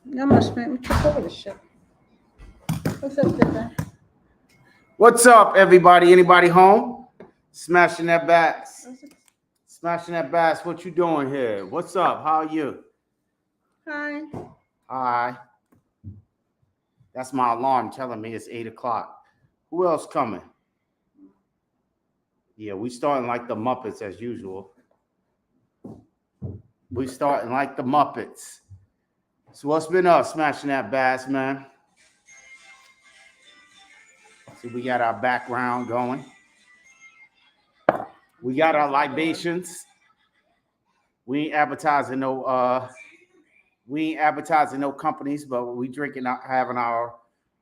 You must make me trip over this shit. What's up, Dipper? What's up, everybody? Anybody home? Smashing that bass. Smashing that bass. What you doing here? What's up? How are you? Hi. Hi. That's my alarm telling me it's 8 o'clock. Who else coming? Yeah, we starting like the Muppets as usual. We starting like the Muppets. So what's been up? Smashing that bass, man. See, we got our background going. We got our libations. We ain't advertising no companies, but we drinking out, having our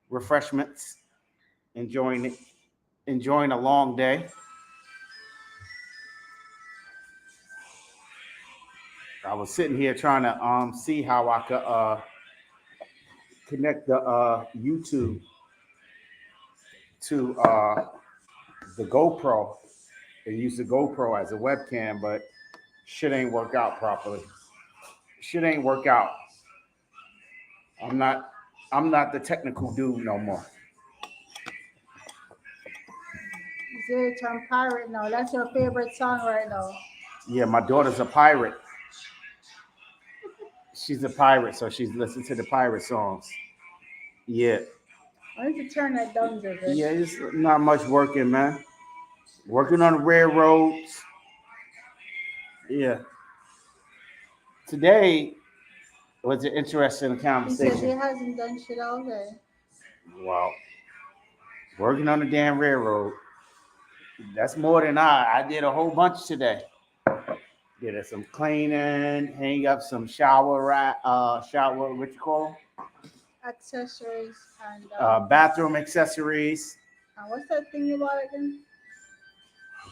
refreshments, enjoying a long day. I was sitting here trying to see how I could connect the YouTube to the GoPro and use the GoPro as a webcam, but shit ain't work out properly. Shit ain't work out. I'm not the technical dude no more. Zero Term Pirate now. That's your favorite song right now. Yeah, my daughter's a pirate. She's a pirate, so she's listening to the pirate songs. Yeah. I need to turn that down a bit. Yeah, it's not much working, man. Working on the railroads. Yeah. Today was an interesting He conversation. said he hasn't done shit all day. Wow. Working on the damn railroad. That's more than I did a whole bunch today. Did some cleaning, hang up some shower, what you call them? Accessories and Bathroom accessories. What's that thing you bought again?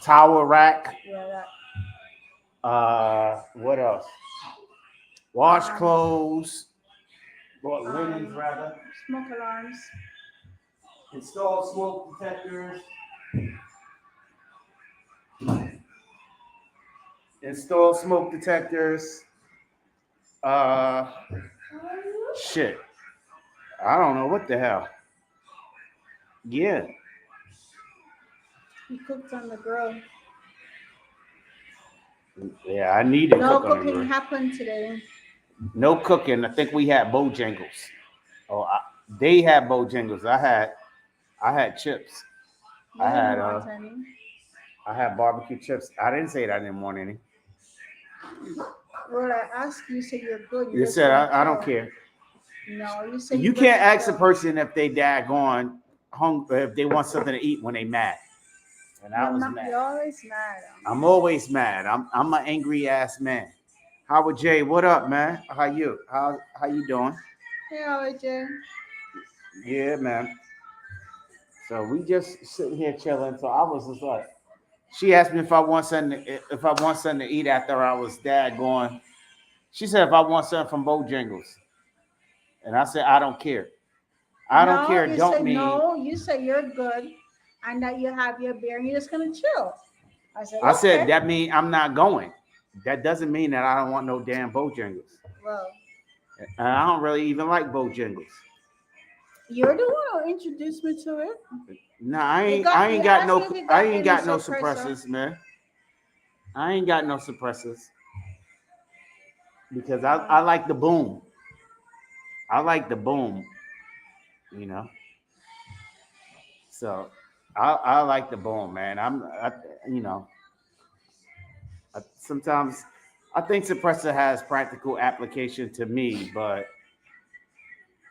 Towel rack. Yeah, that. What else? Wash clothes. Linens, rather. Smoke alarms. Install smoke detectors. Install smoke detectors. Shit. I don't know what the hell. Yeah. He cooked on the grill. Yeah, I need to no cook on the cooking grill. happened today. No cooking. I think we had Bojangles. Oh, they had Bojangles. I had chips. You didn't want any. I had barbecue chips. I didn't say that I didn't want any. Well, I asked you, said you're good. You said I don't care. No, you said you can't ask a person if they daggone hungry, if they want something to eat when they mad. And I was mad. You're always mad. I'm always mad. I'm an angry ass man. Howard J, what up, man? How you doing? Hey, Howard J. Yeah, man. So we just sitting here chilling. So I was just like, she asked me if I want something to eat after I was daggone. She said if I want something from Bojangles. And I said, I don't care. I don't care. Don't mean. No, you say you're good and that you have your beer and you're just going to chill. I said that means I'm not going. That doesn't mean that I don't want no damn Bojangles. Well. And I don't really even like Bojangles. You're the one who introduced me to it. No, I ain't got no suppressors, man. I ain't got no suppressors. Because I like the boom. I like the boom, you know. So I like the boom, man. Sometimes I think suppressor has practical application to me, but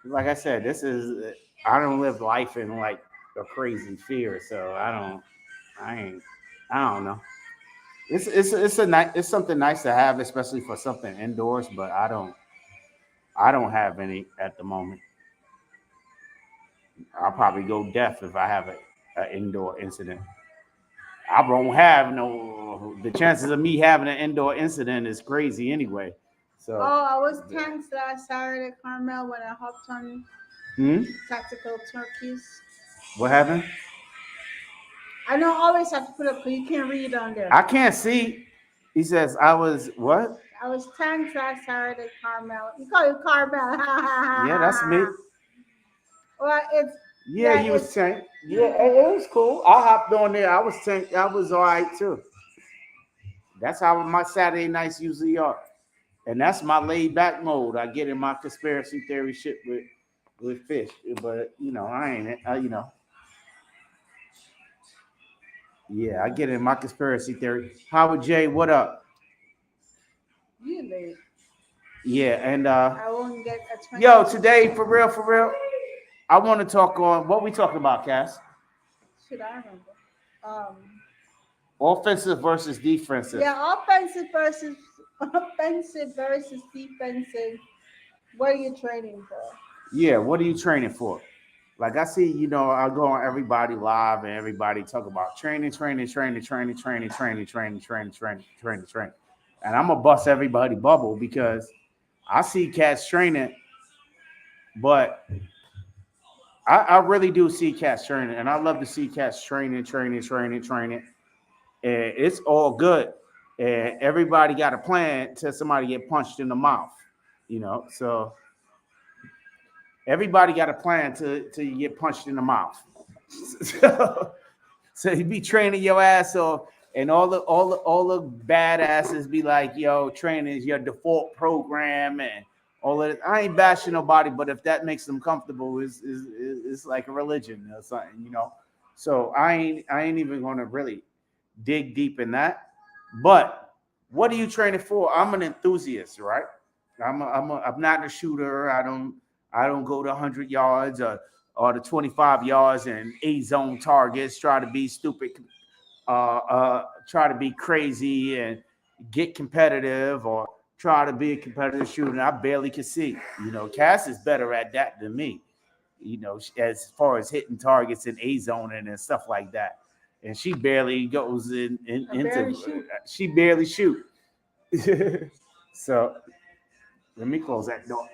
like I said, I don't live life in like a crazy fear, so I don't know. It's something nice to have, especially for something indoors, but I don't have any at the moment. I'll probably go deaf if I have an indoor incident. I won't have the chances of me having an indoor incident is crazy anyway. So I was tense last Saturday, Carmel, when I hopped on tactical turkeys. What happened? I don't always have to put up because you can't read on there. I can't see. He says I was what? I was tanked last Saturday, Carmel. You call it Carmel. Yeah, that's me. Well, it's Yeah, yeah, you was it's tank. Yeah, it was cool. I hopped on there. I was tank. I was all right too. That's how my Saturday nights usually are, and that's my laid back mode. I get in my conspiracy theory shit with fish, but I ain't. Yeah, I get in my conspiracy theory. Howard J, what up? you late. Yeah, and I won't get a 20. yo, today for real, I want to talk on what we talking about, Cass. Should I remember? Um, Offensive versus defensive. yeah, offensive versus defensive. What are you training for? Yeah, what are you training for? Like I see, I go on everybody live and everybody talk about training. And I'm gonna bust everybody bubble because I see cats training, but I really do see cats training, and I love to see cats training. And it's all good. And everybody got a plan till somebody get punched in the mouth, So everybody got a plan till you get punched in the mouth. So you be training your ass off, and all the badasses be like, "Yo, training is your default program," and all of it. I ain't bashing nobody, but if that makes them comfortable, is like a religion or something. So I ain't even gonna really dig deep in that. But what are you training for? I'm an enthusiast, right? I'm not a shooter. I don't go to 100 yards or the 25 yards and A zone targets. Try to be stupid. Try to be crazy and get competitive or try to be a competitive shooter. And I barely can see. Cass is better at that than me. As far as hitting targets in A zone and stuff like that. And she barely goes into. She barely shoot. So let me close that door.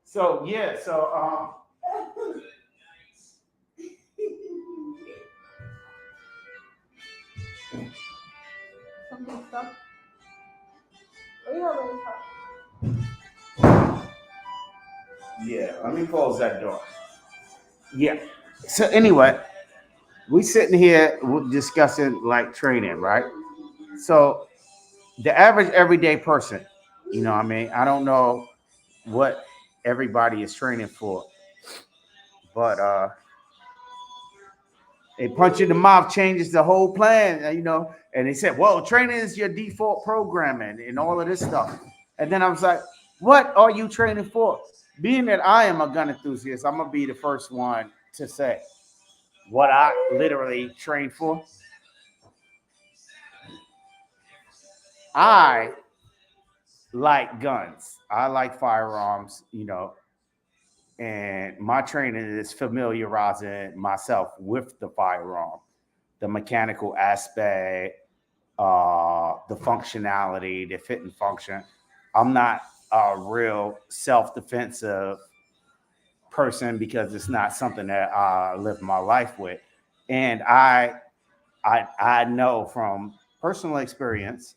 So yeah, so Something stuff. What are you already yeah, let me close that door. Yeah. So anyway, we sitting here discussing like training, right? So the average everyday person, what I mean? I don't know what everybody is training for, but a punch in the mouth changes the whole plan, And they said, well, training is your default programming and all of this stuff. And then I was like, what are you training for? Being that I am a gun enthusiast, I'm going to be the first one to say what I literally train for. I like guns. I like firearms, and my training is familiarizing myself with the firearm, the mechanical aspect, the functionality, the fit and function. I'm not a real self-defensive person because it's not something that I live my life with, and I know from personal experience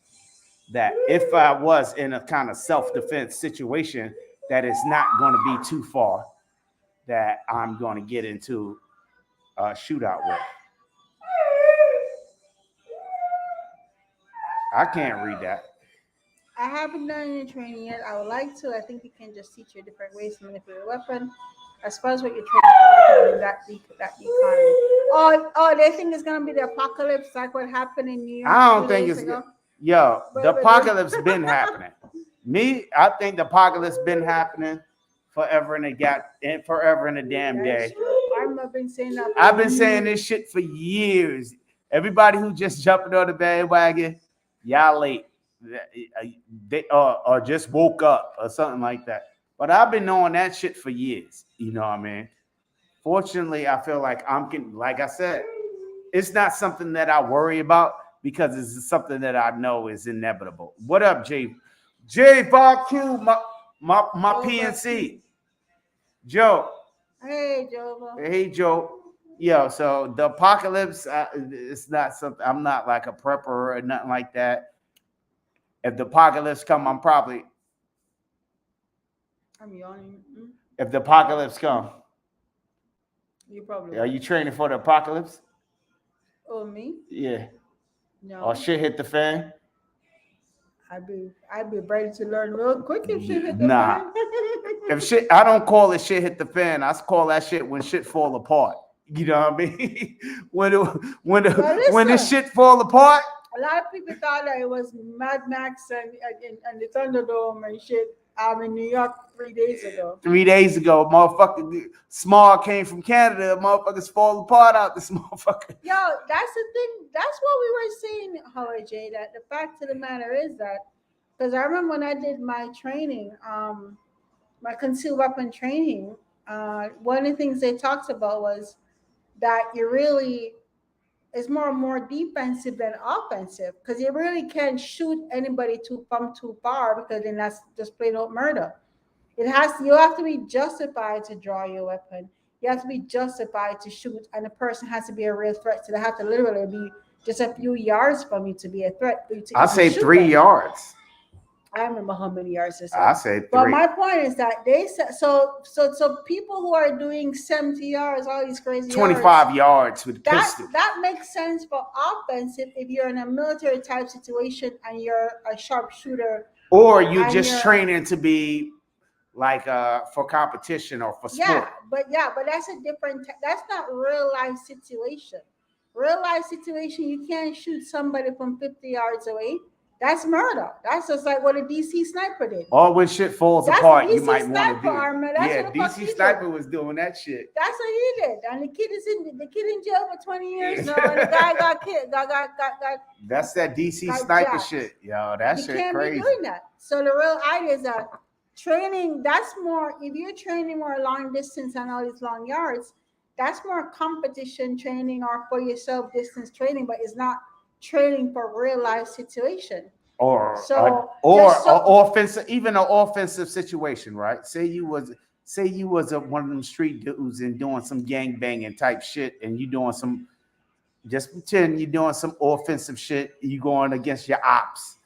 that if I was in a kind of self-defense situation, that it's not going to be too far that I'm going to get into a shootout with. I can't read that. I haven't done any training yet. I would like to. I think you can just teach you different ways to manipulate a weapon. As far as what you're training for, that the economy. Oh, they think it's gonna be the apocalypse like what happened in New York. I don't think it's good. Yo, the apocalypse been happening. I think the apocalypse been happening forever and a damn day. I've been saying that. I've been saying this shit for years. Everybody who just jumping on the bandwagon, y'all late. They or just woke up or something like that. But I've been knowing that shit for years. You know what I mean? Fortunately, I feel like like I said, it's not something that I worry about because it's something that I know is inevitable. What up, Jay? Jay Q, my PNC. Joe. Hey, Joe. Hey, Joe. Yo, so the apocalypse, it's not something. I'm not like a prepper or nothing like that. If the apocalypse come, I'm probably. I'm yawning. If the apocalypse come, You probably are will. you training for the apocalypse? Oh, me? Yeah. Or No. shit hit the fan? I'd be ready to learn real quick if shit hit the Nah. fan. If shit, I don't call it shit hit the fan. I call that shit when shit fall apart. You know what I mean? when it, But when this listen, shit fall apart, a lot of people thought that it was Mad Max and the Thunderdome and shit in New York 3 days ago. 3 days ago, motherfucker, Small came from Canada. Motherfuckers fall apart out this motherfucker. Yo, that's the thing. That's what we were saying, Howard J. That the fact of the matter is that because I remember when I did my training, my concealed weapon training, one of the things they talked about was that you really is more defensive than offensive because you really can't shoot anybody from too far because then that's just plain old murder. You have to be justified to draw your weapon. You have to be justified to shoot, and the person has to be a real threat. So they have to literally be just a few yards from you to be a threat for you to I even say shoot 3 yards. I don't remember how many yards they said. I say 3. But my point is that they said so people who are doing 70 yards, all these crazy 25 yards with pistol. That makes sense for offensive if you're in a military type situation and you're a sharpshooter. Or you just training to be like for competition or for sport. But that's a different that's not real life situation. Real life situation, you can't shoot somebody from 50 yards away. That's murder. That's just like what a DC sniper did. Or when shit falls apart, you might want to do. Yeah, DC sniper was doing that shit. That's what he did, and the kid in jail for 20 years now, and the guy got killed. Got. That's that DC sniper shit, yo. That shit crazy. You can't be doing that. So the real idea is that training. That's more. If you're training more long distance and all these long yards, that's more competition training or for yourself distance training, but it's not training for real life situation. Or offensive, even an offensive situation, right? Say you was one of them street dudes and doing some gang banging type shit, and you doing some, just pretend you're doing some offensive shit. You going against your ops.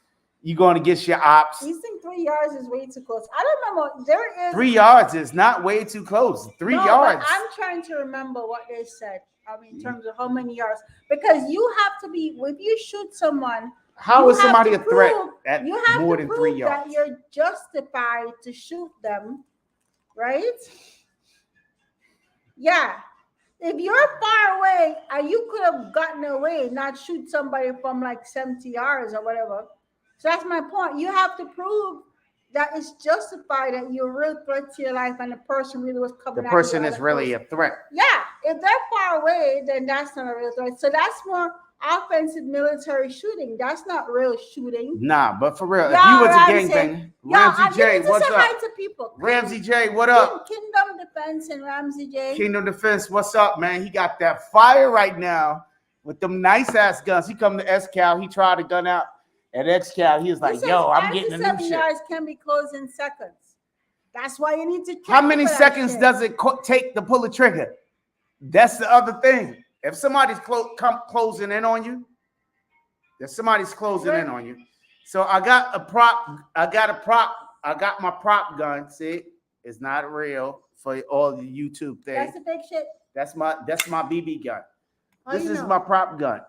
You going against your ops. You think 3 yards is way too close? I don't remember. There is 3 yards is not way too close. 3 yards. But I'm trying to remember what they said. I mean, in terms of how many yards, because you have to be if you shoot someone. How is somebody a threat at more than 3 yards? That you're justified to shoot them, right? Yeah. If you're far away and you could have gotten away, not shoot somebody from like 70 yards or whatever. So that's my point. You have to prove that it's justified that you're a real threat to your life and the person really was coming. The person is really a threat. Yeah. If they're far away, then that's not a real threat. So that's more offensive military shooting. That's not real shooting. Nah, but for real, if you was a gangbanger, Ramsey J, what's up? To people. Ramsey J, what up? Kingdom Defense and Ramsey J. Kingdom Defense, what's up, man? He got that fire right now with them nice ass guns. He come to S-Cal, he tried to gun out at X-Cal. He was like, yo, I'm getting a new shit. 7 yards can be closed in seconds. That's why you need to. How many seconds does it take to pull a trigger? That's the other thing. If somebody's closing in on you, So I got a prop. I got my prop gun. See, it's not real for all the YouTube thing. That's the big shit. That's my BB gun. This is my prop gun.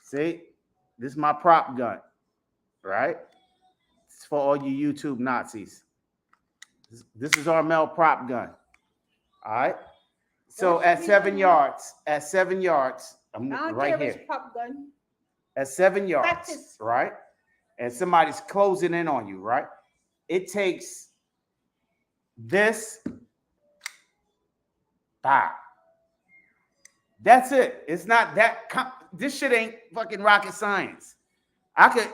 See, this is my prop gun, right? It's for all you YouTube Nazis. This is our Mel prop gun. All right. So at 7 yards, I'm right here. Prop gun. At 7 yards, Practice. right? And somebody's closing in on you, right? It takes this. Bah. That's it. It's not that. This shit ain't fucking rocket science. I could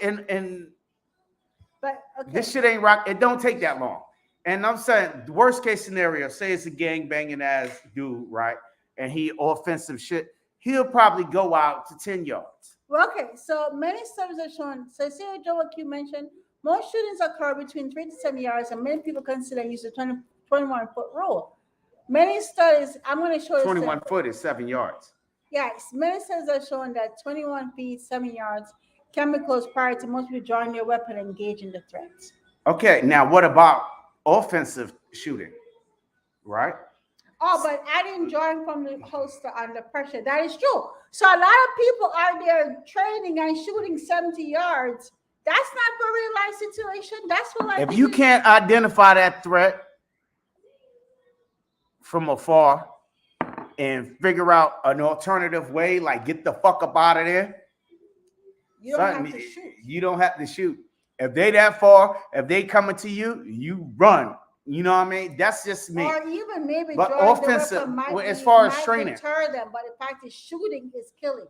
But okay. This shit ain't rock. It don't take that long. And I'm saying, the worst case scenario, say it's a gang banging ass dude, right? And he offensive shit. He'll probably go out to 10 yards. Well, okay, so many studies have shown. So, see what you mentioned. Most shootings occur between 3 to 7 yards, and many people consider use the 21-foot rule. Many studies, I'm going to show you. 21 foot is 7 yards. Yes, many studies have shown that 21 feet, 7 yards chemicals prior to most people drawing their weapon and engaging the threats. Okay, now what about offensive shooting? Right? Oh, but adding drawing from the holster under pressure. That is true. So a lot of people are there training and shooting 70 yards. That's not for real life situation. That's for like If you can't identify that threat from afar and figure out an alternative way, like get the fuck up out of there, you don't have to shoot. You don't have to shoot. If they that far, if they coming to you, you run. You know what I mean? That's just me. Or even maybe but offensive, as far as training, deter them. But in fact, shooting is killing.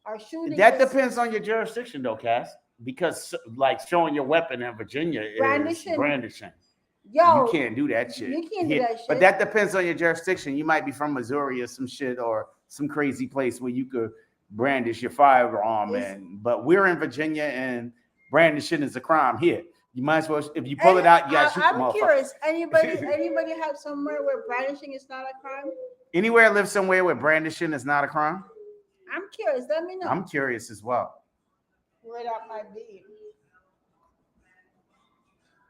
Or shooting. That depends on your jurisdiction, though, Cass. Because like showing your weapon in Virginia is brandishing. Yo, you can't do that shit. You can't do that shit. But that depends on your jurisdiction. You might be from Missouri or some shit or some crazy place where you could brandish your firearm. But we're in Virginia and brandishing is a crime here. You might as well, if you pull it out, you gotta shoot the motherfucker. I'm curious. Anybody have somewhere where brandishing is not a crime? Anywhere live somewhere where brandishing is not a crime? I'm curious. Let me know. I'm curious as well. Where that might be.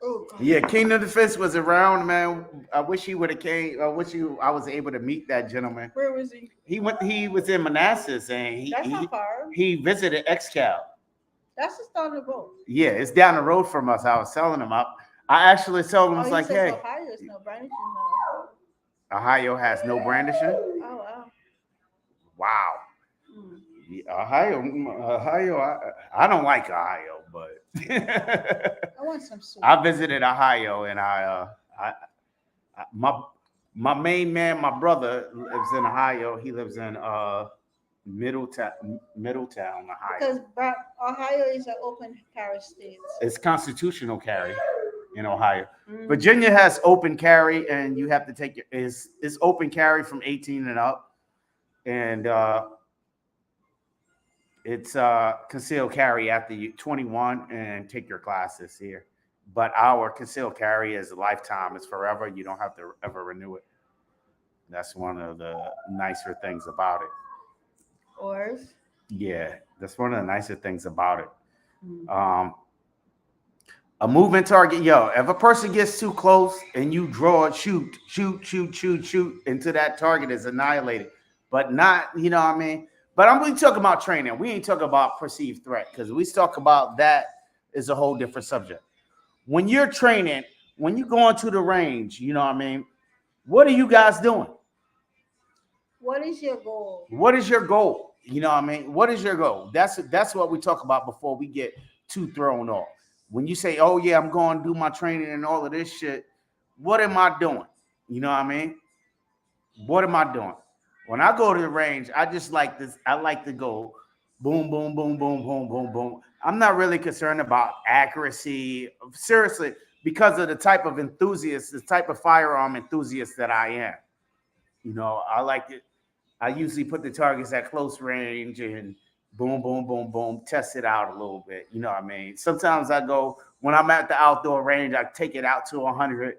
Oh, yeah, King of the Fist was around, man. I wish he would have came. I was able to meet that gentleman. Where was he? He was in Manassas, and that's not far. He visited XCal. That's just down the road. Yeah, it's down the road from us. I was telling him I actually told him, I was like, hey. Ohio has no brandishing. Ohio has no brandishing? Oh, wow. Wow. Ohio, I don't like Ohio, but I want some soup. I visited Ohio, and my main man, my brother lives in Ohio. He lives in Middletown, Ohio. Because Ohio is an open carry state. It's constitutional carry in Ohio. Virginia has open carry, and you have to take it's open carry from 18 and up, and it's concealed carry after you 21 and take your classes here. But our concealed carry is a lifetime. It's forever. You don't have to ever renew it. That's one of the nicer things about it. Or? Yeah, that's one of the nicer things about it. A movement target, if a person gets too close and you draw it, shoot until that target is annihilated. But not, you know what I mean? But we talking about training. We ain't talking about perceived threat, because we talk about that is a whole different subject. When you're training, when you go into the range, you know what I mean? What are you guys doing? What is your goal? What is your goal? You know what I mean? What is your goal? That's what we talk about before we get too thrown off. When you say, oh yeah, I'm going to do my training and all of this shit, what am I doing? You know what I mean? What am I doing? When I go to the range, I just like this. I like to go boom, boom, boom, boom, boom, boom, boom. I'm not really concerned about accuracy, seriously, because of the type of enthusiast, the type of firearm enthusiast that I am. You know, I like it. I usually put the targets at close range and boom, boom, boom, boom, test it out a little bit. You know what I mean? Sometimes I go, when I'm at the outdoor range, I take it out to 100,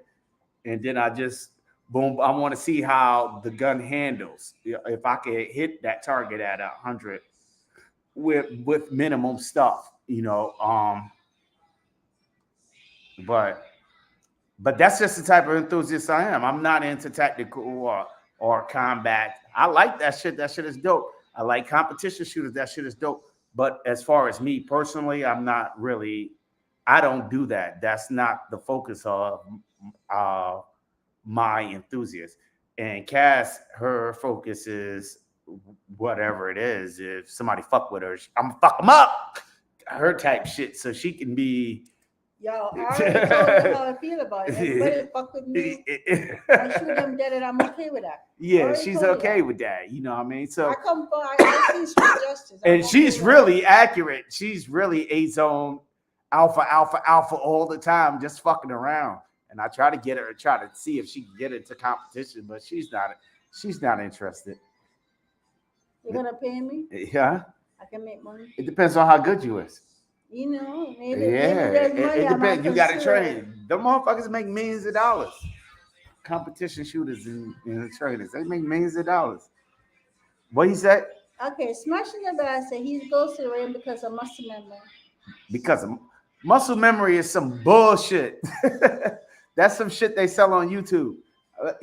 and then I just boom. I want to see how the gun handles. If I can hit that target at 100 with minimum stuff, you know. But that's just the type of enthusiast I am. I'm not into tactical or combat. I like that shit. That shit is dope. I like competition shooters. That shit is dope. But as far as me personally, I'm not really. I don't do that. That's not the focus of my enthusiast. And Cass, her focus is whatever it is. If somebody fuck with her, I'm gonna fuck them up. Her type shit, so she can be. Yo, I already told you how I feel about it. Everybody fuck with me. I shoot them dead, and I'm okay with that. Yeah, she's okay with that. You know what I mean? So I see street justice. And she's really accurate. She's really A-zone, alpha all the time, just fucking around. And I try to see if she can get into competition, but she's not interested. You're gonna pay me? Yeah. I can make money. It depends on how good you is. You know, maybe it depends. You gotta train. The motherfuckers make millions of dollars. Competition shooters and trainers, they make millions of dollars. What he said? Okay, Smashing the Bell said he goes to the ring because a Muslim member. because muscle memory is some bullshit. That's some shit they sell on YouTube.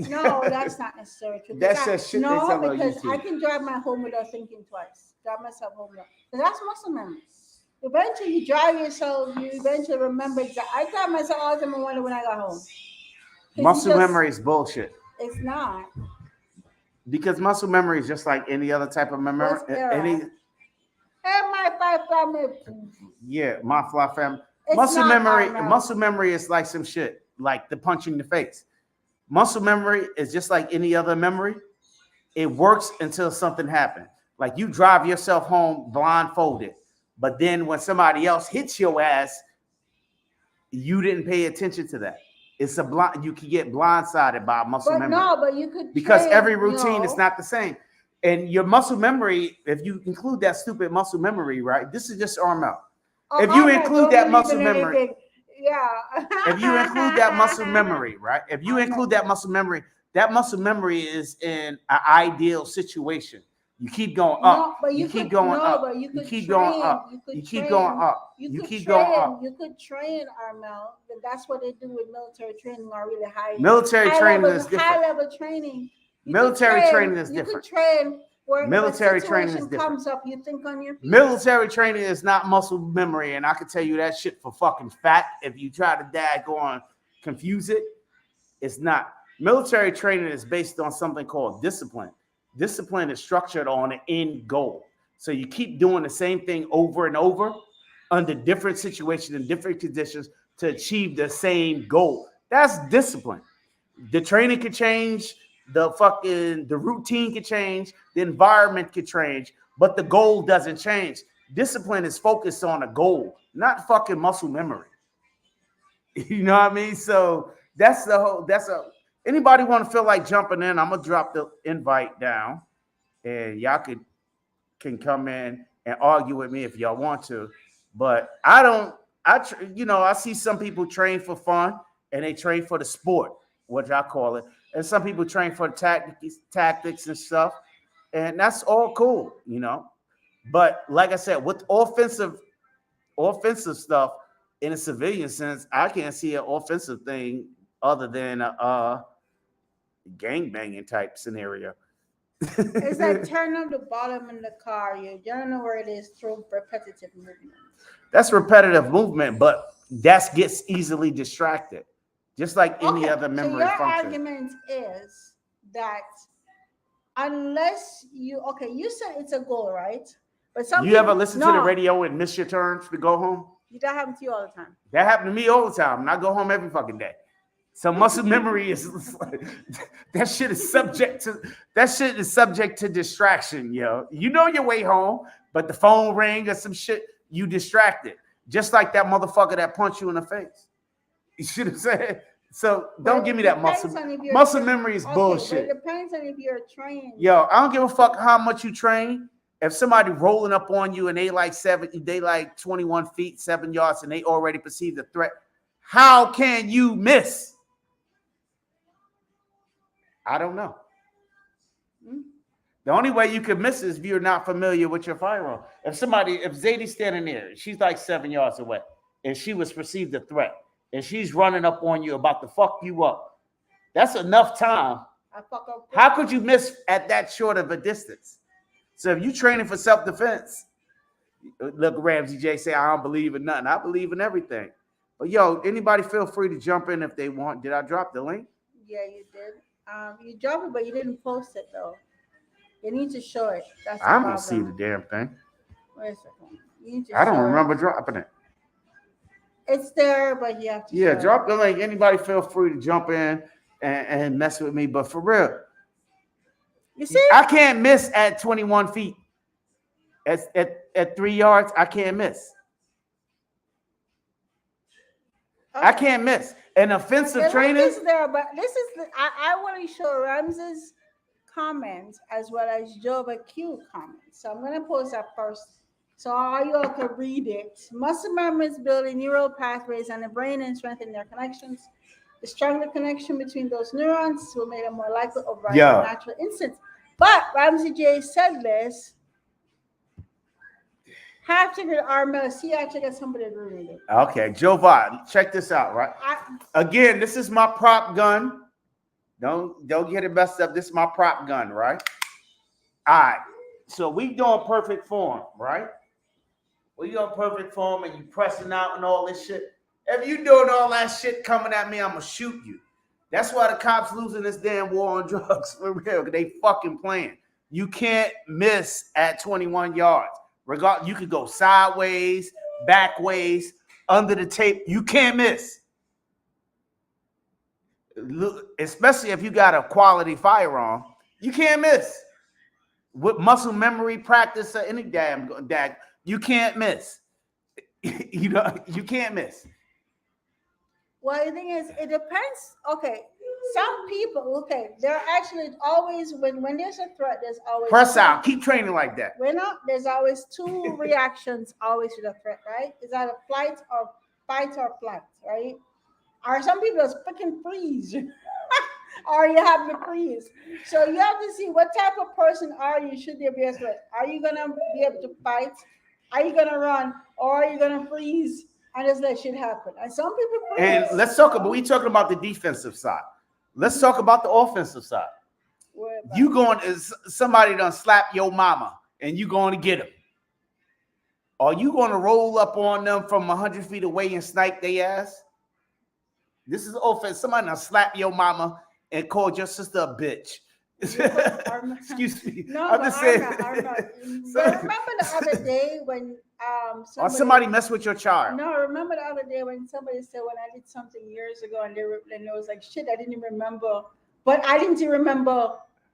No, that's not necessarily true. That's just shit they No, sell on because I YouTube. can drive my home without thinking twice. Drive myself home without. But that's muscle memory. Eventually, you drive yourself. You eventually remember exactly. I drive myself all the time and wonder when I got home. Because Muscle memory is bullshit. It's not. Because muscle memory is just like any other type of memory. What's era? Hey, my five family. Yeah, my fly family. It's Muscle not memory. Arnold. Muscle memory is like some shit, like the punch in the face. Muscle memory is just like any other memory. It works until something happens. Like you drive yourself home blindfolded, but then when somebody else hits your ass, you didn't pay attention to that. It's a blind. You can get blindsided by muscle But memory. no, but you could Because train, every routine is not the same. And your muscle memory, if you include that stupid muscle memory, right? This is just RML. If you include that muscle memory, yeah. if you include that muscle memory, right? If you include that muscle memory is in an ideal situation. You keep going up. You keep going up. You keep going up. You keep going up. You keep going up. You could train Armel. That's what they do with military training or really high. Military training is different. High level training. Military training is different. You could train where military training is different. Comes up, you think on your feet. Military training is not muscle memory, and I can tell you that shit for fucking fact. If you try to go on confuse it, it's not. Military training is based on something called discipline. Discipline is structured on an end goal. So you keep doing the same thing over and over under different situations and different conditions to achieve the same goal. That's discipline. The training could change, the routine could change, the environment could change, but the goal doesn't change. Discipline is focused on a goal, not fucking muscle memory. You know what I mean? So anybody want to feel like jumping in? I'm gonna drop the invite down, and y'all can come in and argue with me if y'all want to. But I don't. I see some people train for fun and they train for the sport, which I call it, and some people train for tactics and stuff, and that's all cool, But like I said, with offensive stuff in a civilian sense, I can't see an offensive thing other than a gang banging type scenario. It's like turn on the bottom in the car. You don't know where it is through repetitive movement. That's repetitive movement, but that gets easily distracted, just like any other memory function. Your argument is that unless you said it's a goal, right? But you ever listen to the radio and miss your turns to go home? That happens to you all the time. That happened to me all the time, and I go home every fucking day. So muscle memory is that shit is subject to distraction, yo. You know your way home, but the phone rang or some shit, you distracted. Just like that motherfucker that punched you in the face. You see what I'm saying? So don't give me that muscle. Muscle memory is bullshit. It depends on if you're trained. Yo, I don't give a fuck how much you train. If somebody rolling up on you and they like 21 feet, 7 yards, and they already perceive the threat, how can you miss? I don't know. The only way you can miss is if you're not familiar with your firearm. If Zadie's standing there, she's like 7 yards away, and she was perceived a threat, and she's running up on you about to fuck you up, that's enough time. How could you miss at that short of a distance? So if you're training for self-defense, look, Ramsey J say, I don't believe in nothing. I believe in everything. But yo, anybody feel free to jump in if they want. Did I drop the link? Yeah, you did. You dropped it, but you didn't post it though. You need to show it. That's I don't see the damn thing. Wait a second. You need to I don't remember dropping it. It's there, but you have to. Yeah, drop the link. Anybody feel free to jump in and mess with me. But for real, you see, I can't miss at 21 feet. At 3 yards, I can't miss. Okay. I can't miss. An offensive trainer. Is there, but this is I want to show Rams's comments as well as Jova Q comments. So I'm going to post that first, so all you all can read it. Muscle memory is building neural pathways in the brain and strengthen their connections. The stronger connection between those neurons will make them more likely to override natural instincts. But Ramsey J said this. have to get Armel. See, I check get somebody agree with it. Okay, Jovan, check this out, right? Again, this is my prop gun. Don't get it messed up. This is my prop gun, right? All right. So we doing perfect form, right? We doing perfect form, and you pressing out and all this shit. If you doing all that shit coming at me, I'm gonna shoot you. That's why the cops losing this damn war on drugs for real. They fucking playing. You can't miss at 21 yards. You could go sideways, backways, under the tape. You can't miss. Especially if you got a quality firearm, you can't miss. With muscle memory practice or any damn you can't miss. You can't miss. Well, the thing is, it depends. Okay, some people. Okay, there actually always when there's a threat, there's always Press out. Keep training like that. There's always two reactions always to the threat, right? Is that a fight or flight, right? Or some people just fucking freeze. Or you have to freeze. So you have to see what type of person are you should there be a threat. Are you gonna be able to fight? Are you gonna run? Or are you gonna freeze and just let shit happen? And some people freeze. And let's talk about we talking about the defensive side. Let's talk about the offensive side. You going is somebody done slap your mama and you going to get them. Are you going to roll up on them from 100 feet away and snipe their ass? This is offense. Somebody done slap your mama and called your sister a bitch. Excuse me. No, I'm just saying. Remember the other day when somebody messed with your child? No, remember the other day when somebody said when I did something years ago and it was like shit, I didn't even remember. But I didn't even remember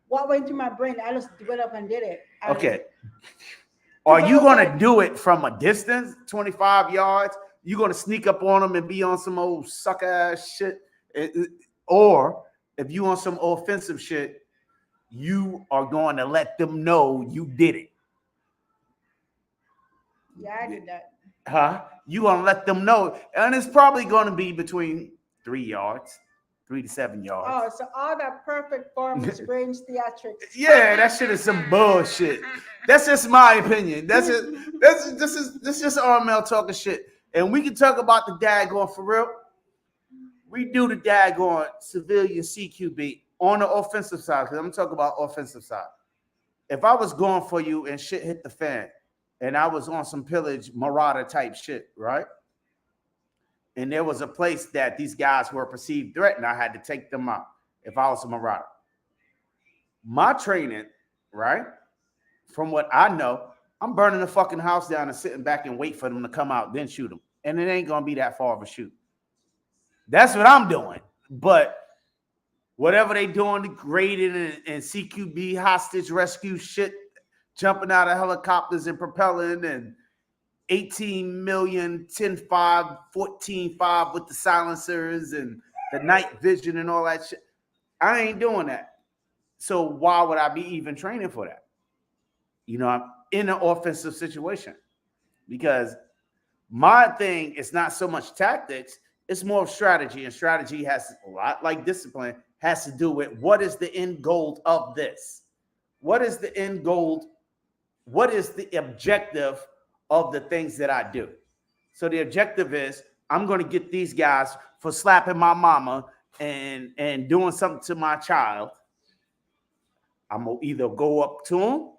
what went through my brain. I just went up and did it. Okay. Are you going to do it from a distance, 25 yards? You going to sneak up on them and be on some old sucker ass shit? Or if you on some offensive shit, you are going to let them know you did it. Yeah, I did that. Huh? You going to let them know. And it's probably going to be between 3 yards, 3 to 7 yards. Oh, so all that perfect form is range theatrics. Yeah, that shit is some bullshit. That's just my opinion. This is just RML talking shit. And we can talk about the daggone for real. We do the daggone civilian CQB on the offensive side, because I'm talking about offensive side. If I was going for you and shit hit the fan, and I was on some pillage marauder type shit, right? And there was a place that these guys were a perceived threat, and I had to take them out if I was a marauder. My training, right? From what I know, I'm burning the fucking house down and sitting back and wait for them to come out, then shoot them. And it ain't gonna be that far of a shoot. That's what I'm doing. But whatever they doing, the grading and CQB hostage rescue shit, jumping out of helicopters and propelling and 18 million, 10.5, 14.5 with the silencers and the night vision and all that shit. I ain't doing that. So why would I be even training for that? You know, I'm in an offensive situation because my thing is not so much tactics, it's more of strategy. And strategy has a lot like discipline, has to do with what is the end goal of this? What is the end goal? What is the objective of the things that I do? So the objective is I'm going to get these guys for slapping my mama and doing something to my child. I'm going to either go up to them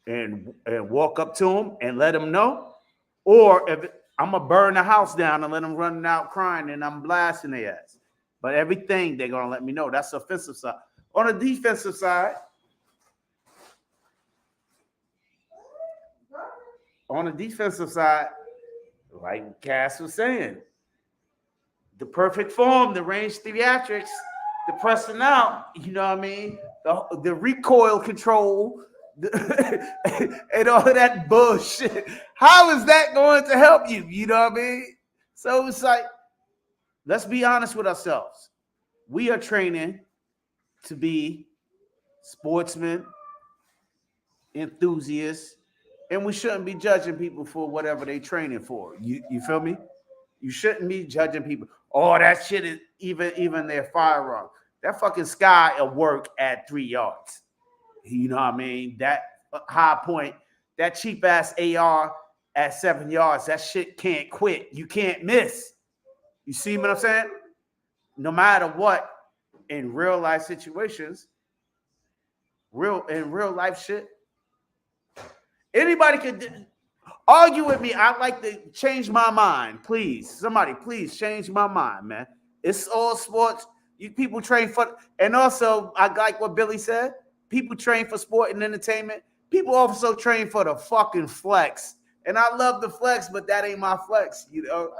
and walk up to them and let them know, or if I'm going to burn the house down and let them run out crying and I'm blasting their ass. But everything they're going to let me know. That's the offensive side. On the defensive side, like Cass was saying, the perfect form, the range theatrics, the pressing out, you know what I mean? The recoil control, and all of that bullshit. How is that going to help you? You know what I mean? So it's like, let's be honest with ourselves. We are training to be sportsmen, enthusiasts, and we shouldn't be judging people for whatever they training for. You feel me? You shouldn't be judging people. Oh, that shit is even their firearm. That fucking sky will work at 3 yards. You know what I mean? That high point that cheap ass AR at 7 yards, that shit can't quit. You can't miss. You see what I'm saying? No matter what, in real life situations, real life shit, anybody could argue with me. I'd like to change my mind, please. Somebody, please change my mind, man. It's all sports. You people train for, and also I like what Billy said. People train for sport and entertainment. People also train for the fucking flex. And I love the flex, but that ain't my flex, you know.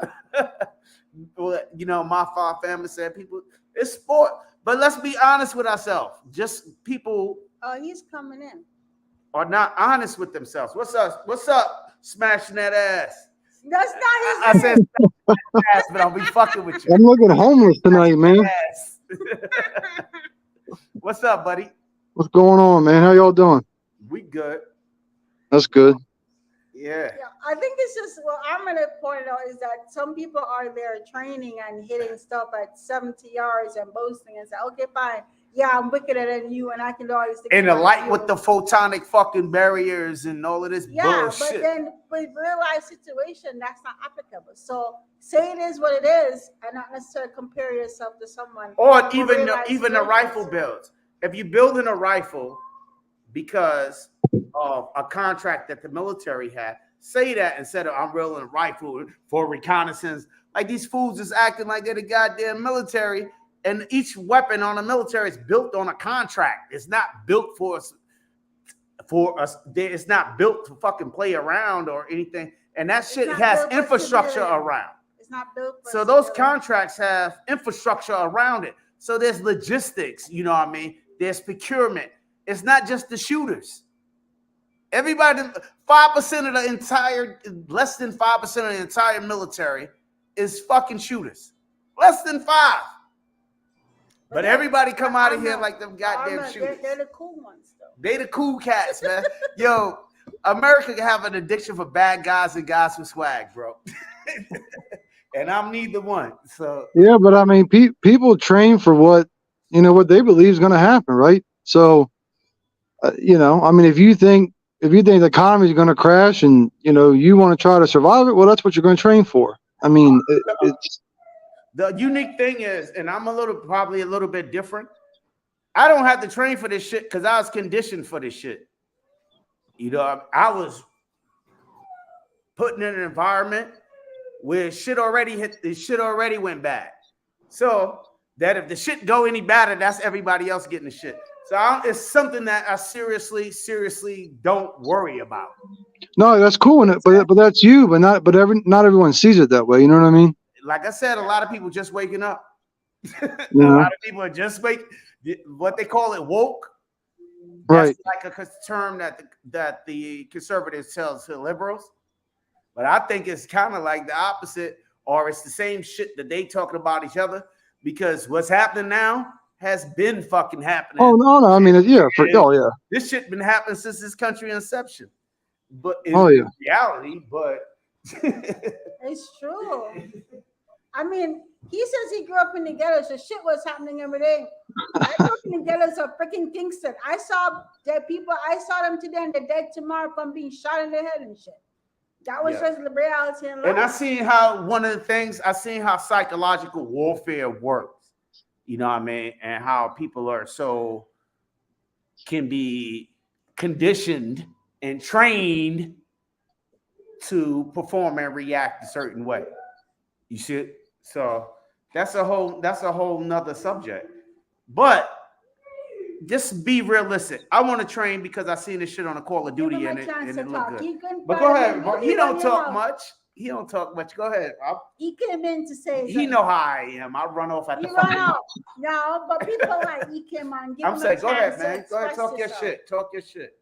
My family said people, it's sport. But let's be honest with ourselves. Just people He's coming in. are not honest with themselves. What's up? What's up? Smashing that ass. That's I not his said smashing that ass, but I'll be fucking with you. I'm looking homeless tonight, man. Ass. What's up, buddy? What's going on, man? How y'all doing? We good. That's good. Yeah. I think it's just what I'm going to point out is that some people are there training and hitting stuff at 70 yards and boasting and say, okay, fine. Yeah, I'm wickeder than you and I can do all these things. And the light with the photonic fucking barriers and all of this bullshit. But then with real life situation, that's not applicable. So say it is what it is and not necessarily compare yourself to someone. Or even the rifle builds. If you're building a rifle because of a contract that the military had, say that instead of I'm building a rifle for reconnaissance. Like these fools is acting like they're the goddamn military. And each weapon on the military is built on a contract. It's not built for us. It's not built to fucking play around or anything. And that shit has infrastructure around. It's not built for so those contracts have infrastructure around it. So there's logistics, you know what I mean? There's procurement. It's not just the shooters. Everybody, 5% of the entire, less than 5% of the entire military is fucking shooters. Less than 5%. But everybody come out of here like them goddamn shooters. They're the cool ones, though. They the cool cats, man. Yo, America can have an addiction for bad guys and guys with swag, bro. And I'm neither one. So yeah, but I mean, people train for what they believe is going to happen, right? So, I mean, if you think the economy is going to crash and you want to try to survive it, well, that's what you're going to train for. I mean, it's. The unique thing is, and I'm probably a little bit different. I don't have to train for this shit because I was conditioned for this shit. I was put in an environment where shit already went bad. So that if the shit go any better, that's everybody else getting the shit. So it's something that I seriously don't worry about. No, that's cool, but that's you, but not everyone sees it that way. You know what I mean? Like I said, a lot of people just waking up. Yeah. A lot of people are just what they call it woke. That's right. like a term that the conservatives tell to liberals. But I think it's kind of like the opposite, or it's the same shit that they talking about each other, because what's happening now has been fucking happening. Oh no, I mean, yeah, yeah. This shit been happening since this country inception. But in reality, but it's true. I mean, he says he grew up in the ghetto, so shit was happening every day. I grew up in the ghettos of freaking Kingston. I saw dead people. I saw them today and they're dead tomorrow from being shot in the head and shit. That was just the reality in life. And I seen how psychological warfare works. You know what I mean? And how people can be conditioned and trained to perform and react a certain way. You see it? So that's a whole nother subject. But just be realistic. I want to train because I seen this shit on a Call of Duty and it looked good. But go ahead, bro. He don't talk much. Go ahead. He came in to say he know how I am. I run off at the run off. No, but people like he came on. I'm saying, go ahead, man. Go ahead, talk your shit. Talk your shit.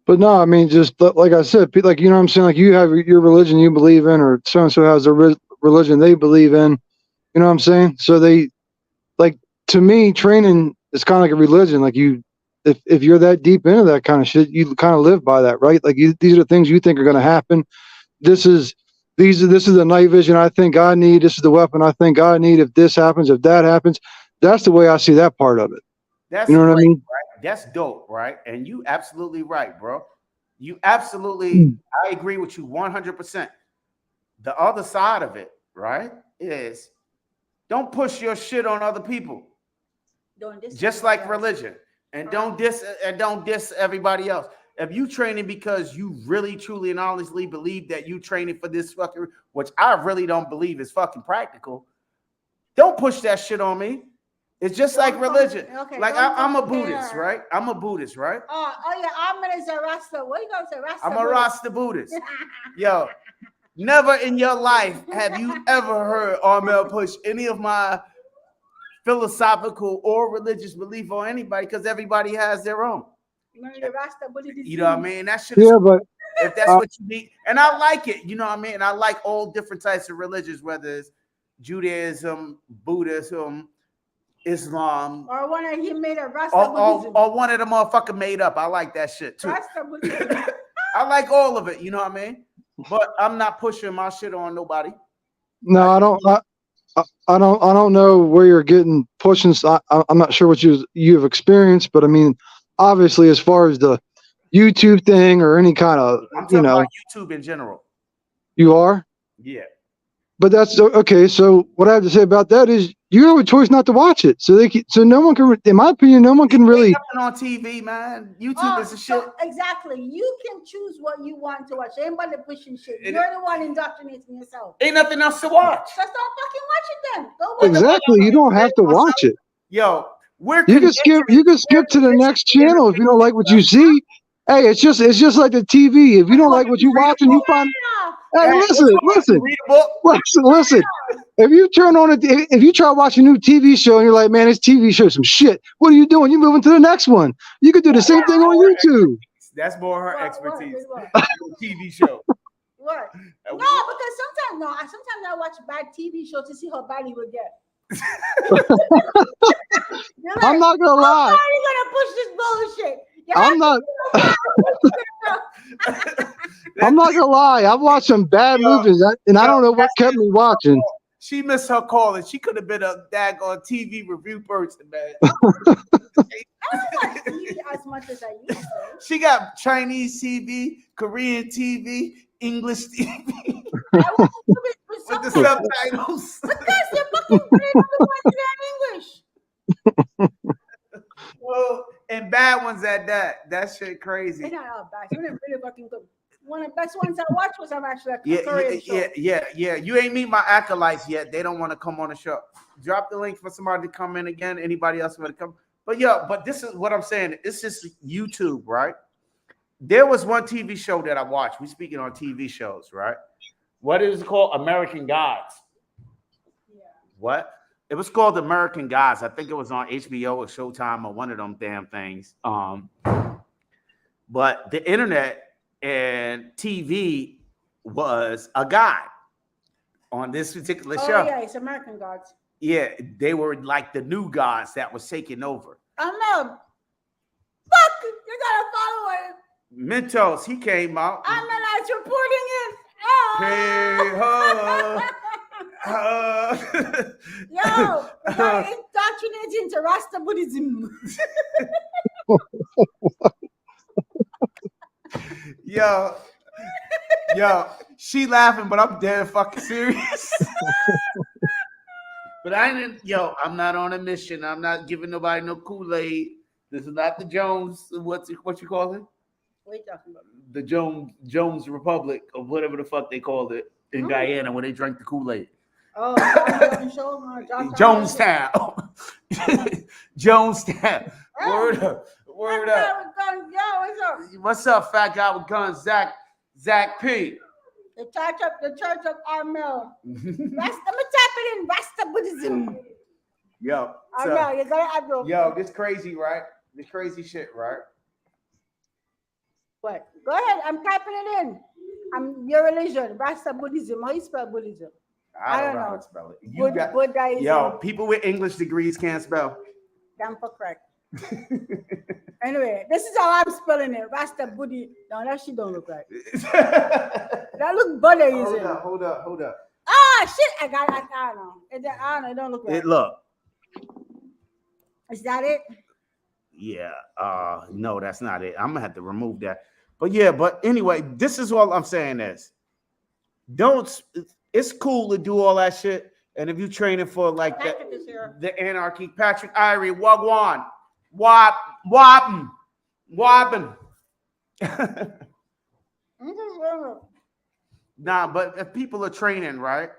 But no, I mean, just like I said, like, what I'm saying, like you have your religion you believe in, or so-and-so has a religion they believe in, you know what I'm saying? So to me, training is kind of like a religion. Like if you're that deep into that kind of shit, you kind of live by that, right? Like these are the things you think are going to happen. This is the night vision I think I need. This is the weapon I think I need. If this happens, if that happens, that's the way I see that part of it. That's you know what I mean? Right? That's dope, right? And you absolutely right, bro. You absolutely, I agree with you 100%. The other side of it, right, is don't push your shit on other people. Don't diss Just anybody like else. religion. And don't diss everybody else. If you training because you really truly and honestly believe that you training for this fucking, which I really don't believe is fucking practical, don't push that shit on me. It's just like religion. Okay, Like don't I'm a compare. Buddhist, right? I'm a Buddhist, right? Oh yeah, Ahmed is a Rasta. What you gonna say, Rasta? I'm a Rasta Buddhist. Yo, never in your life have you ever heard Armel push any of my philosophical or religious belief on anybody, because everybody has their own. You know what I mean? That shit is, Yeah, but if that's what you need. And I like it, you know what I mean? And I like all different types of religions, whether it's Judaism, Buddhism, Islam, or one of he made a Rasta or one of the motherfucker made up. I like that shit too. Rasta Buddhism. I like all of it, you know what I mean? But I'm not pushing my shit on nobody. no, I don't. I don't know where you're getting pushing. I'm not sure what you've experienced, but I mean, obviously, as far as the YouTube thing or any kind of, I'm talking about YouTube in general. you are. Yeah. But that's okay. So what I have to say about that is you have a choice not to watch it. So no one can, in my opinion, no one can really. On TV, man. YouTube is a shit. Exactly. You can choose what you want to watch. Anybody pushing shit. You're the one indoctrinating yourself. Ain't nothing else to watch. Just don't fucking watch it then. Don't watch exactly. You don't have to watch it. Yo, you can skip. You can skip to the next channel if you don't like what you see. Hey, it's just like the TV. If you don't like what you watch and you find, hey, listen. If you turn on it, if you try watching a new TV show and you're like, man, this TV show some shit. What are you doing? You moving to the next one. You could do the same thing on YouTube. That's more her expertise. TV show. What? No, because sometimes I watch bad TV shows to see how bad he would get. Like, I'm not gonna lie. How are you gonna push this bullshit? I'm not. I'm not gonna lie. I've watched some bad movies, and I don't know what kept me watching. She missed her call, and she could have been a daggone TV review person, man. I don't watch TV as much as I used to. She got Chinese TV, Korean TV, English TV. I watch movies with the subtitles. Because they're fucking in Well, and bad ones at that. That shit crazy. They're not all bad. They're really fucking good. One of the best ones I watched was actually a Korean show. Yeah. You ain't meet my acolytes yet. They don't want to come on the show. Drop the link for somebody to come in again. Anybody else want to come? But this is what I'm saying. It's just YouTube, right? There was one TV show that I watched. We speaking on TV shows, right? What is it called? American Gods. Yeah. What? It was called American Gods. I think it was on HBO or Showtime or one of them damn things. But the internet and TV was a guide on this particular show. Oh yeah, it's American Gods. Yeah, they were like the new gods that was taking over. I know. Fuck, you gotta follow it. Mentos, he came out. I'm not reporting it. Yo, you're indoctrinated into Rasta Buddhism. Yo, she laughing, but I'm dead fucking serious. But I'm not on a mission. I'm not giving nobody no Kool-Aid. This is not the Jones, what you call it? What are you talking about? The Jones Republic, or whatever the fuck they called it in Guyana when they drank the Kool-Aid. Oh, Jonestown. Jonestown. Word up. Word up. What's up, fat guy with guns? Zach P. The Church of Armel. Let me type it in. Rasta Buddhism. Yo. Armel, you gotta add those. Yo, this crazy, right? This crazy shit, right? What? Go ahead. I'm typing it in. Your religion, Rasta Buddhism. How you spell Buddhism? I don't know how to spell it. Buddhism. Yo, people with English degrees can't spell. Damn for crack. Anyway, this is how I'm spelling it. Rasta Buddhi. No, that shit don't look right. That look Buddhism. Hold up. Ah, shit. I don't know. It don't look right. Look. Is that it? Yeah. No, that's not it. I'm gonna have to remove that. But yeah, but anyway, this is all I'm saying is don't. It's cool to do all that shit, and if you training for like Patrick is here. the anarchy, Patrick Irie, Wagwan, Wap, Wappin, Wappin. Nah, but if people are training, right,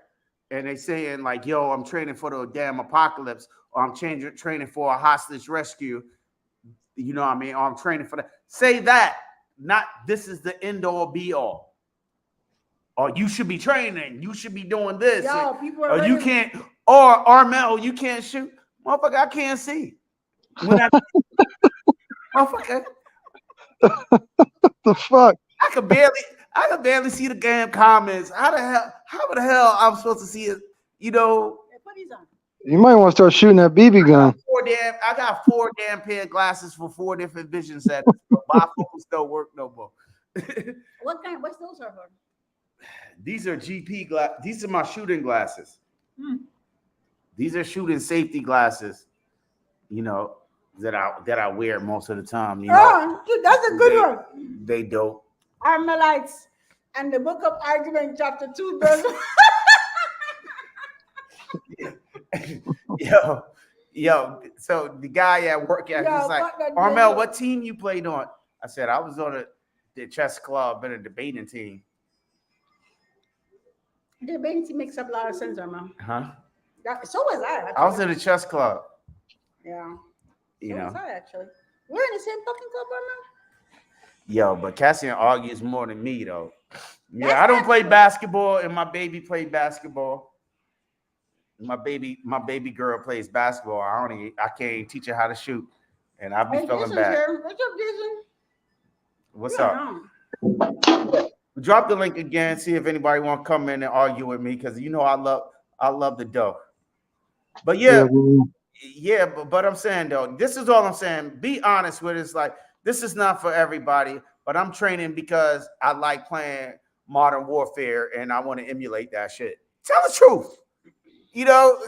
and they saying like, "Yo, I'm training for the damn apocalypse," or "I'm training for a hostage rescue," you know what I mean? Or "I'm training for that." Say that, not this is the end all be all. Or you should be training. You should be doing this. Yo, people are or you ready. can't. Or Armel, you can't shoot, motherfucker. I can't see. When I, motherfucker, The fuck? I could barely see the damn comments. How the hell I'm supposed to see it? You know, Hey, put these on. You might want to start shooting that BB gun. I got four damn pair of glasses for 4 different vision settings. Bifocals don't work no more. What kind? What's those are for? These are GP glass. These are my shooting glasses. Hmm. These are shooting safety glasses. You know that I wear most of the time. You know, Oh, dude, that's a good one. they dope. Armelites and the Book of Argument, chapter 2, verse. Yo. So the guy at work, Yo, he's like, fuck that Armel, dude. what team you played on? I said I was on the chess club and a debating team. The Benty makes up a lot of sense, man. Huh? So was I. Actually. I was in a chess club. Yeah. You So know. was I, actually. We're in the same fucking club right Yo, but Cassian argues more than me though. Yeah, That's I don't not play true. basketball, and my baby played basketball. My baby girl plays basketball. I can't even teach her how to shoot, and I'll be now. Hey, feeling Jason's bad. here. What's up, Jason? What's Yeah, up? no. Drop the link again. See if anybody want to come in and argue with me, because you know I love the dough. But Yeah, yeah, but I'm saying though, this is all I'm saying. Be honest with it. It's like this is not for everybody, but I'm training because I like playing Modern Warfare and I want to emulate that shit. Tell the truth. You know,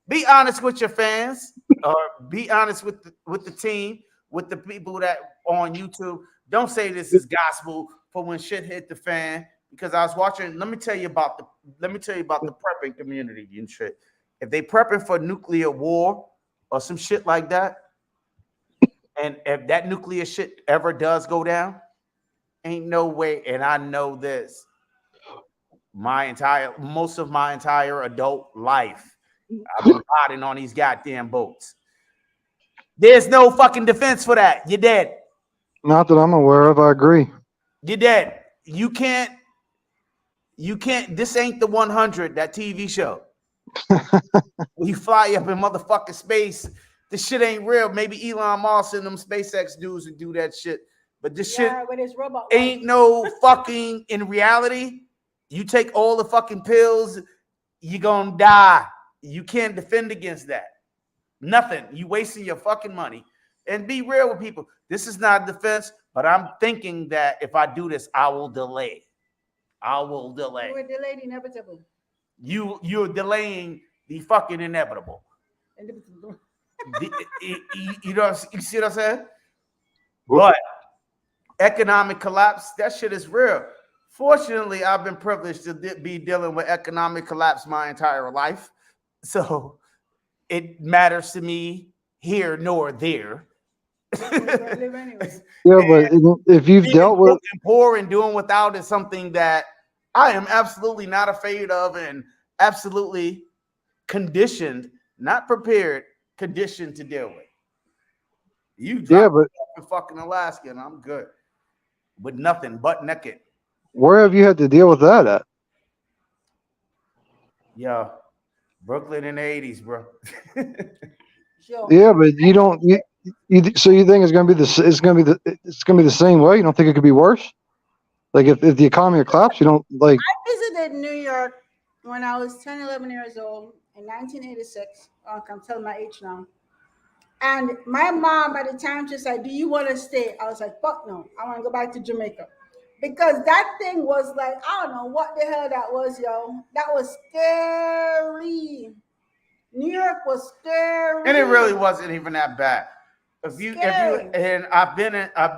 be honest with your fans, or be honest with the team, with the people that on YouTube. Don't say this is gospel for when shit hit the fan. Because I was watching. Let me tell you about the prepping community and shit. If they prepping for nuclear war or some shit like that, and if that nuclear shit ever does go down, ain't no way. And I know this. Most of my entire adult life, I've been riding on these goddamn boats. There's no fucking defense for that. You're dead. not that I'm aware of. I agree. You're dead. You can't. This ain't the 100, that TV show. We fly up in motherfucking space. This shit ain't real. Maybe Elon Musk and them SpaceX dudes would do that shit. But this shit With his robot. ain't no fucking in reality. You take all the fucking pills, you're gonna die. You can't defend against that. Nothing. You wasting your fucking money. And be real with people. This is not defense, but I'm thinking that if I do this, I will delay. I will delay. You were delayed inevitable. You're delaying the fucking inevitable. You know, you see what I'm saying? But economic collapse, that shit is real. Fortunately, I've been privileged to be dealing with economic collapse my entire life. So it matters to me here nor there. Yeah, but if you've dealt with poor and doing without is something that I am absolutely not afraid of and absolutely conditioned, not prepared, conditioned to deal with. You drop in fucking Alaska and I'm good. With nothing but naked. Where have you had to deal with that at? Yeah, Brooklyn in the 80s, bro. Yeah, but you don't. So you think it's gonna be the same way? You don't think it could be worse? Like if the economy collapsed, you don't like. I visited New York when I was 10, 11 years old in 1986. I'm telling my age now. And my mom at the time, she said, "Do you want to stay?" I was like, "Fuck no, I want to go back to Jamaica." Because that thing was like, I don't know what the hell that was, yo. That was scary. New York was scary. And it really wasn't even that bad. Scary. and I've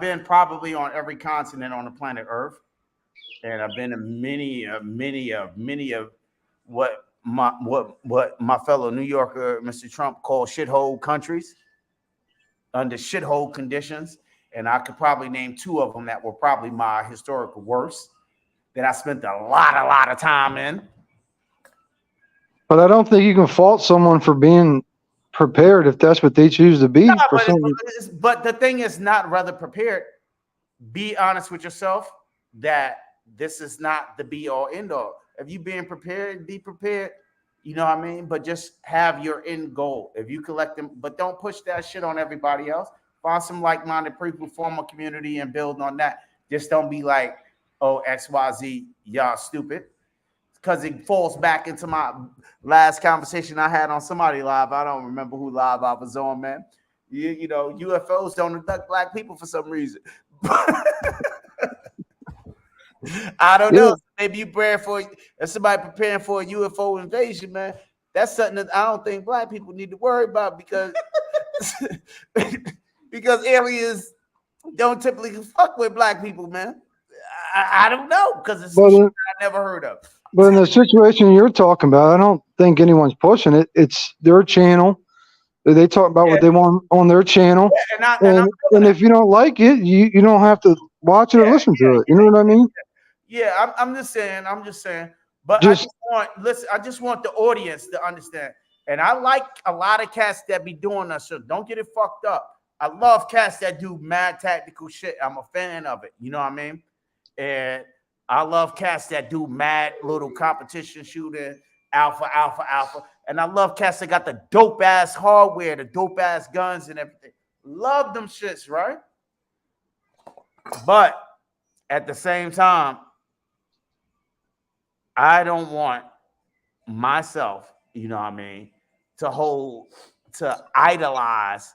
been probably on every continent on the planet Earth, and I've been in many of what my fellow New Yorker, Mr. Trump, called shithole countries under shithole conditions, and I could probably name two of them that were probably my historical worst that I spent a lot of time in. But I don't think you can fault someone for being prepared if that's what they choose to be Nah, for something. but the thing is not rather prepared. Be honest with yourself that this is not the be all end all. If you being prepared, be prepared. You know what I mean? But just have your end goal. If you collect them, but don't push that shit on everybody else. Find some like-minded people, form a community, and build on that. Just don't be like, oh, XYZ, y'all stupid. Because it falls back into my last conversation I had on somebody live. I don't remember who live I was on, man. You know, UFOs don't abduct black people for some reason. I don't Yeah, know. Maybe you praying for if somebody preparing for a UFO invasion, man. That's something that I don't think black people need to worry about because because aliens don't typically fuck with black people, man. I don't know because it's some but shit in, I never heard of. but in the situation you're talking about, I don't think anyone's pushing it. It's their channel. They talk about Yeah, what they want on their channel, and I'm feeling and that. if you don't like it, you don't have to watch it or Yeah, listen yeah, to it. You know what I mean? yeah. I'm just saying. I'm just saying. But I Just just want listen. I just want the audience to understand. And I like a lot of cats that be doing that. So don't get it fucked up. I love cats that do mad tactical shit. I'm a fan of it. You know what I mean? And I love cats that do mad little competition shooting, alpha. And I love cats that got the dope ass hardware, the dope ass guns and everything. Love them shits, right? But at the same time, I don't want myself, you know what I mean, to hold to idolize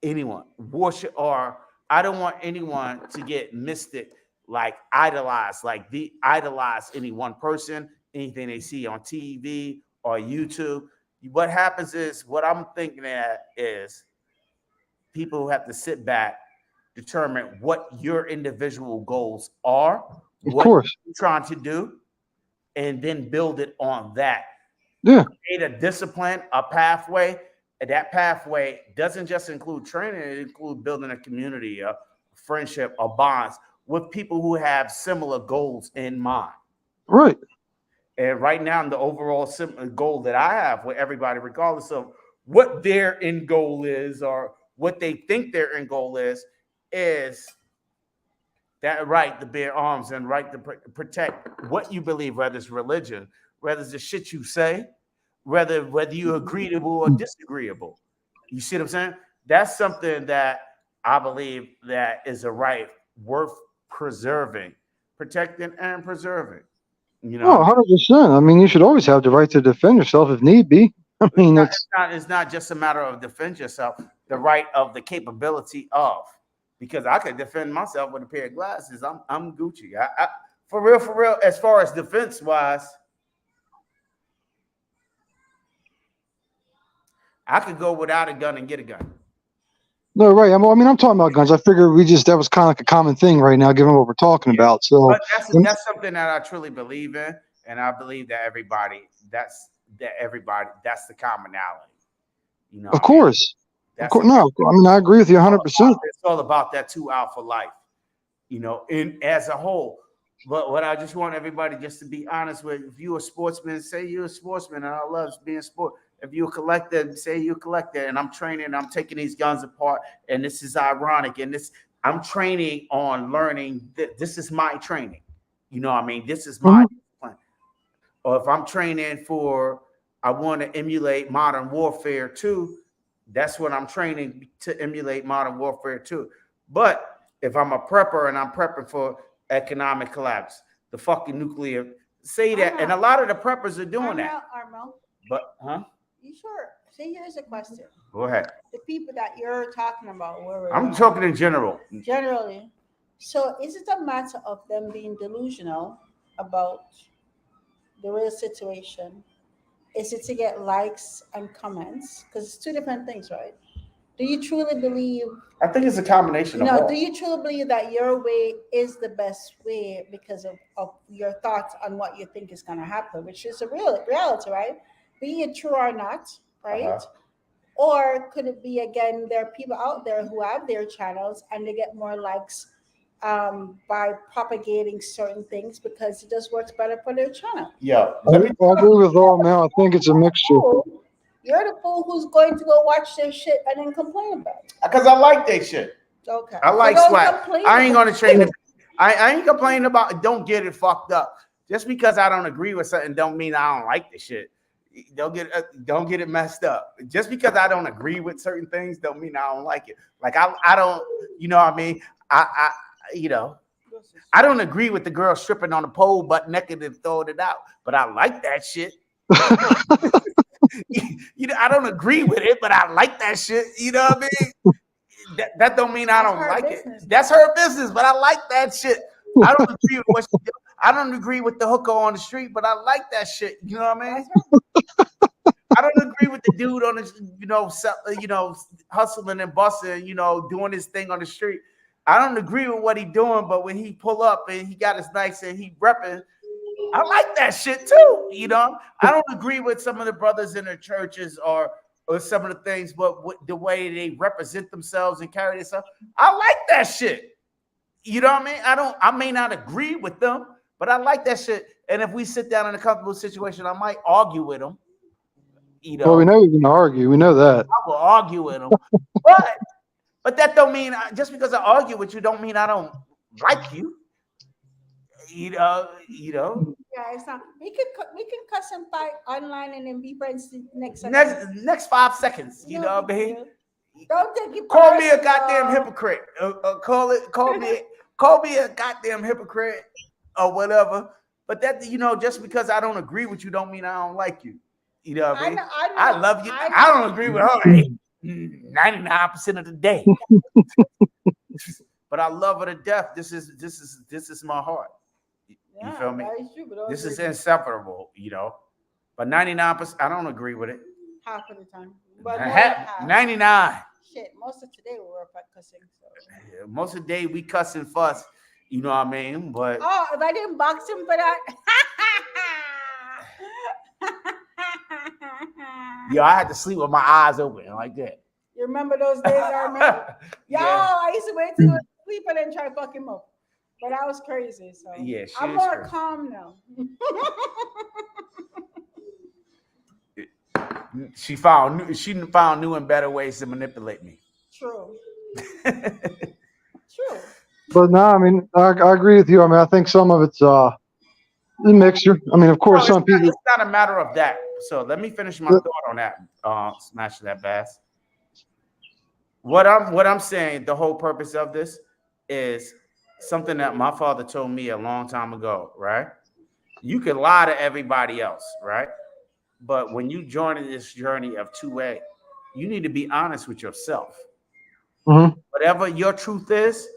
anyone, worship, or I don't want anyone to get mystic, like idolize, like the idolize any one person, anything they see on TV or YouTube. What happens is what I'm thinking at is people who have to sit back, determine what your individual goals are, of what course, you're trying to do, and then build it on that. yeah, Create a discipline, a pathway. And that pathway doesn't just include training, it includes building a community, a friendship, a bonds with people who have similar goals in mind. right. And right now, the overall goal that I have with everybody, regardless of what their end goal is or what they think their end goal is that right to bear arms and right to protect what you believe, whether it's religion, whether it's the shit you say, whether you agreeable or disagreeable. You see what I'm saying? That's something that I believe that is a right worth preserving, protecting, and preserving. You know, what I Oh, mean? 100%. I mean, you should always have the right to defend yourself if need be. I It's mean, not, it's it's not just a matter of defend yourself, the right of the capability of. Because I could defend myself with a pair of glasses. I'm Gucci. For real. As far as defense wise, I could go without a gun and get a gun. no right. I mean, I'm talking about guns. I figured we just that was kind of like a common thing right now, given what we're talking Yeah, about. So, but that's something that I truly believe in, and I believe that everybody that's the commonality. You know of what I mean? course, That's the no. I mean, I agree with you 100%. it's all about that two alpha life. You know, in as a whole. But what I just want everybody just to be honest with, if you're a sportsman, say you're a sportsman, and I love being a sport. If you're a collector, say you're a collector, and I'm training, I'm taking these guns apart, and this is ironic, and this I'm training on learning that this is my training. You know what I mean? This is my Hmm. discipline. Or if I'm training for, I want to emulate modern warfare too. That's what I'm training to emulate modern warfare too. But if I'm a prepper and I'm prepping for economic collapse, the fucking nuclear, say that, and a Armel, lot of the preppers are doing that. Armel, But you sure? See, here's a question. go ahead. The people that you're talking about, I'm talking in general. generally, so is it a matter of them being delusional about the real situation? Is it to get likes and comments? Because it's two different things, right? Do you truly believe, I think it's a combination of all. do you truly believe that your way is the best way because of your thoughts on what you think is going to happen, which is a real reality, right? Be it true or not, Uh-huh. right? Or could it be, again, there are people out there who have their channels and they get more likes by propagating certain things because it just works better for their channel. Yeah, I, let me I agree with all, man. I think it's a mixture. You're the fool who's going to go watch their shit and then complain about it. because I like that shit. Okay. I like don't swag. complain I ain't about gonna train it. I ain't complaining about it. Don't get it fucked up. Just because I don't agree with something don't mean I don't like the shit. Don't get it messed up. Just because I don't agree with certain things don't mean I don't like it. Like I don't, you know what I mean? I you know, I don't agree with the girl stripping on the pole butt naked and throwing it out, but I like that shit. I don't agree with it, but I like that shit. You know what I mean? That don't mean I That's don't her like business. it. That's her business, but I like that shit. I don't agree with what she do. I don't agree with the hooker on the street, but I like that shit. You know what I mean? I don't agree with the dude on the, hustling and busting, doing his thing on the street. I don't agree with what he doing, but when he pull up and he got his nice and he repping, I like that shit too. I don't agree with some of the brothers in the churches or some of the things, but the way they represent themselves and carry themselves, I like that shit. You know what I mean? I may not agree with them, but I like that shit. And if we sit down in a comfortable situation, I might argue with them. Well, we know you're gonna argue. We know that. I will argue with them, but that don't mean just because I argue with you don't mean I don't like you. You know. Yeah, it's not. We can cuss and fight online and then be friends the next Next 5 seconds. You know what I mean? Don't take it. Call me a goddamn hypocrite. Call me a goddamn hypocrite or whatever. But that just because I don't agree with you don't mean I don't like you. You know what I mean? I love you. I don't agree with her 99% of the day. But I love her to death. This is my heart. You feel me? This is inseparable, But 99%, I don't agree with it. Half of the time. But 99. Shit, most of today we were cussing. So. Yeah, most of the day we cuss and fuss, you know what I mean? But if I didn't box him for that. Yo, I had to sleep with my eyes open like that. You remember those days, Armin? I used to wait till sleep and then try to fuck him up. But that was crazy. So yeah, I'm more calm now. She found new and better ways to manipulate me. True. True. But no, I mean, I agree with you. I mean, I think some of it's a mixture. I mean, of course, some people. It's not a matter of that. So let me finish my thought on that. Smash that bass. What I'm saying, the whole purpose of this is something that my father told me a long time ago, right? You can lie to everybody else, right? But when you join in this journey of 2A, you need to be honest with yourself. Mm-hmm. Whatever your truth is,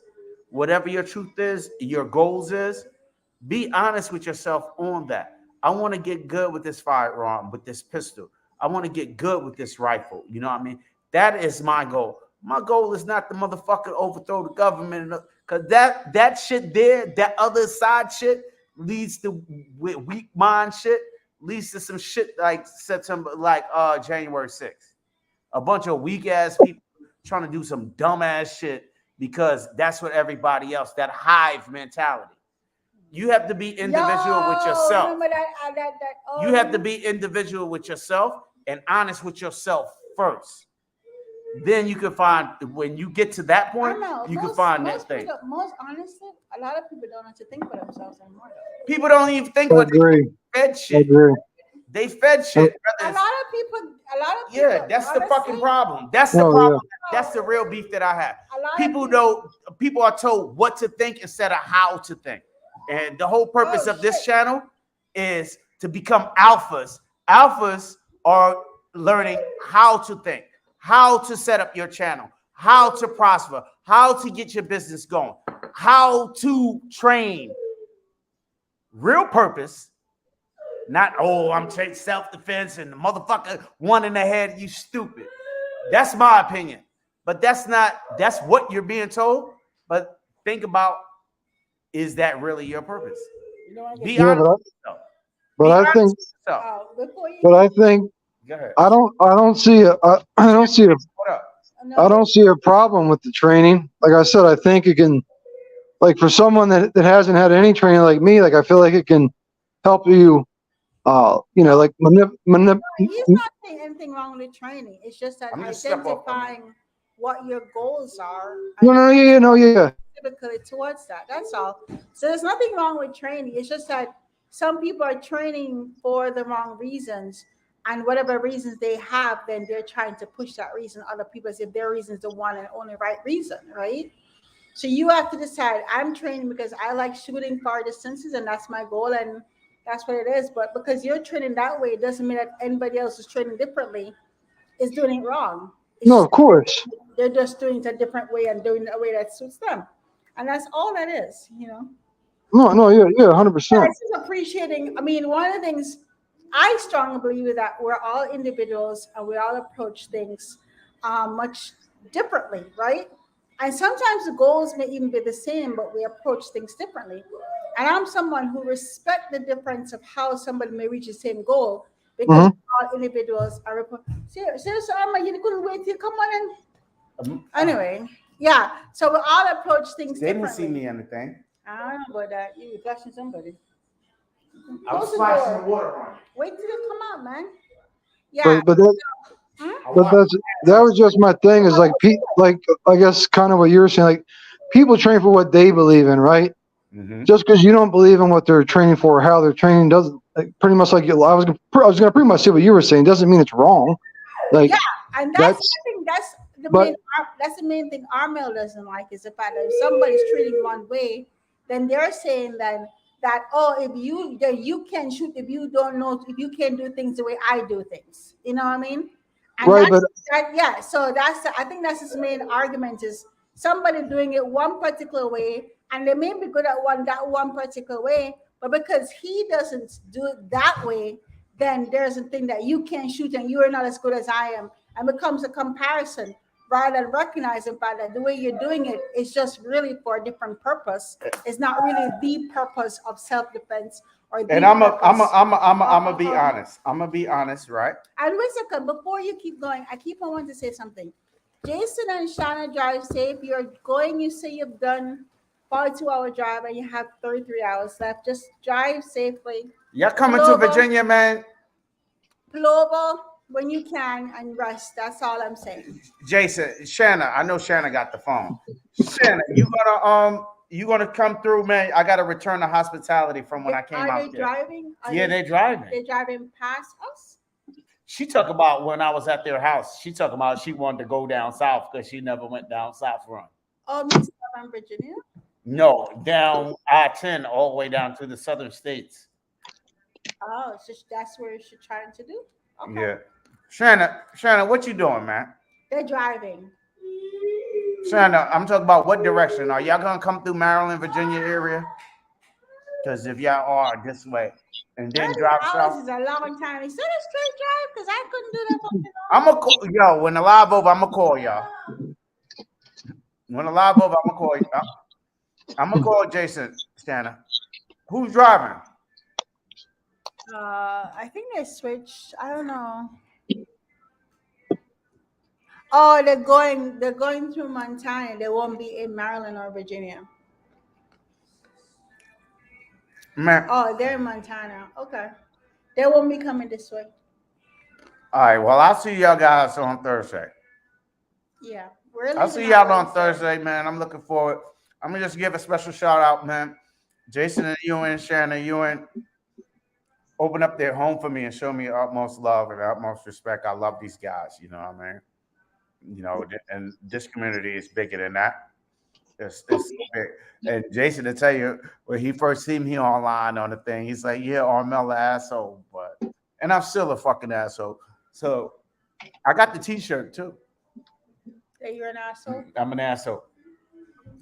your goals is, be honest with yourself on that. I want to get good with this firearm, with this pistol. I want to get good with this rifle. You know what I mean? That is my goal. My goal is not to motherfucker overthrow the government, because that shit there, that other side shit leads to weak mind shit, leads to some shit like September, like January 6th. A bunch of weak ass people trying to do some dumb ass shit because that's what everybody else, that hive mentality. You have to be individual with yourself. Remember that you have to be individual with yourself and honest with yourself first. Then you can find, when you get to that point, you can find that thing. Most honestly, a lot of people don't have to think for themselves anymore. People don't even think what they fed shit. They fed shit. A lot of people. Yeah, that's the fucking problem. That's the problem. Yeah. That's the real beef that I have. People are told what to think instead of how to think. And the whole purpose of this channel is to become alphas. Alphas are learning how to think, how to set up your channel, how to prosper, how to get your business going, how to train. Real purpose, not, I'm taking self-defense and the motherfucker one in the head, you stupid. That's my opinion. but that's what you're being told. But think about, is that really your purpose? You know, I get Be Yeah, honest with yourself. but Be I honest think, with yourself. before you but get I think Go ahead. I don't see I don't see What up? no, I don't see a problem with the training. Like I said, I think it can, like for someone that hasn't had any training like me, like I feel like it can help you, like he's not saying anything wrong with training. It's just that I'm just step off on it. identifying what your goals are no, and no, yeah, no, yeah, specifically towards that. That's all. So there's nothing wrong with training. It's just that some people are training for the wrong reasons. And whatever reasons they have, then they're trying to push that reason on other people as if their reason is the one and only right reason, right? So you have to decide, I'm training because I like shooting far distances and that's my goal and that's what it is. But because you're training that way, it doesn't mean that anybody else is training differently is doing it wrong. It's no, just of course, they're just doing it a different way and doing it a way that suits them. And that's all that is, you know. no, no, yeah, yeah, 100%. It's just appreciating. I mean, one of the things I strongly believe is that we're all individuals and we all approach things much differently, right? And sometimes the goals may even be the same, but we approach things differently. And I'm someone who respect the difference of how somebody may reach the same goal because Hmm. all individuals are. Seriously, Amma, you couldn't wait till come on and anyway, yeah. So we all approach things They didn't differently. see me anything. I don't know about that. You flashing somebody. I was Close the splashing door. the water on you. Wait till they come out, man. Yeah. But that, Hmm? I but want that was just my thing. Is like like I guess kind of what you were saying. Like people train for what they believe in, right? Mhm. Just because you don't believe in what they're training for or how they're training doesn't, like, pretty much like I was gonna pretty much say what you were saying doesn't mean it's wrong. Like Yeah, and that's I think but that's the main thing Armel doesn't like is the fact that if somebody's treating one way, then they're saying that oh if you then you can shoot if you don't know if you can do things the way I do things. You know what I mean? And right, but that yeah, so I think that's his main argument is somebody doing it one particular way and they may be good at one particular way, but because he doesn't do it that way, then there's a thing that you can't shoot and you are not as good as I am, and becomes a comparison rather than recognizing fact that the way you're doing it is just really for a different purpose. It's not really the purpose of self-defense or the And I'm a, I'm a, purpose. I'm a, I'm a, I'm gonna be honest. I'm gonna be honest, right? And wait a second, before you keep going, I keep on wanting to say something. Jason and Shana drive safe. You're going, you say you've done 42-hour drive and you have 33 hours left. Just drive safely. Y'all coming to Global. Virginia, man? Global when you can and rest. That's all I'm saying. Jason, Shanna, I know Shanna got the phone. Shanna, you gonna come through, man? I gotta return the hospitality from when I came Are out they there. driving? Yeah, they're driving. They driving past us? She talked about when I was at their house. She talked about she wanted to go down south because she never went down South Run. Oh, Miss from Virginia? No, down I-10 all the way down to the southern states. Oh, so that's where she's trying to do? Okay. Yeah. Shanna, what you doing, man? They're driving. Shanna, I'm talking about what direction. Are y'all gonna come through Maryland, Virginia area? Because if y'all are this way and then 30 drive hours south, is a long time. Is that a straight drive? Because I couldn't do that. I'm gonna call yo. When the live over, I'm gonna call y'all. When the live over, I'm gonna call you. I'm gonna call Jason, Shanna. Who's driving? I think they switched. I don't know. Oh, they're going through Montana. They won't be in Maryland or Virginia. Man. Oh, they're in Montana. Okay. They won't be coming this way. All right. Well, I'll see y'all guys on Thursday. Yeah. We're I'll leaving see y'all on on Thursday, man. I'm looking forward. I'm gonna just give a special shout out, man. Jason and Ewan, Shannon, Ewan, open up their home for me and show me utmost love and utmost respect. I love these guys. You know what I mean? You know, and this community is bigger than that. It's so big. And Jason, to tell you, when he first seen me online on the thing, he's like, "Yeah, Armel asshole," and I'm still a fucking asshole. So I got the T-shirt too. That you're an asshole. I'm an asshole.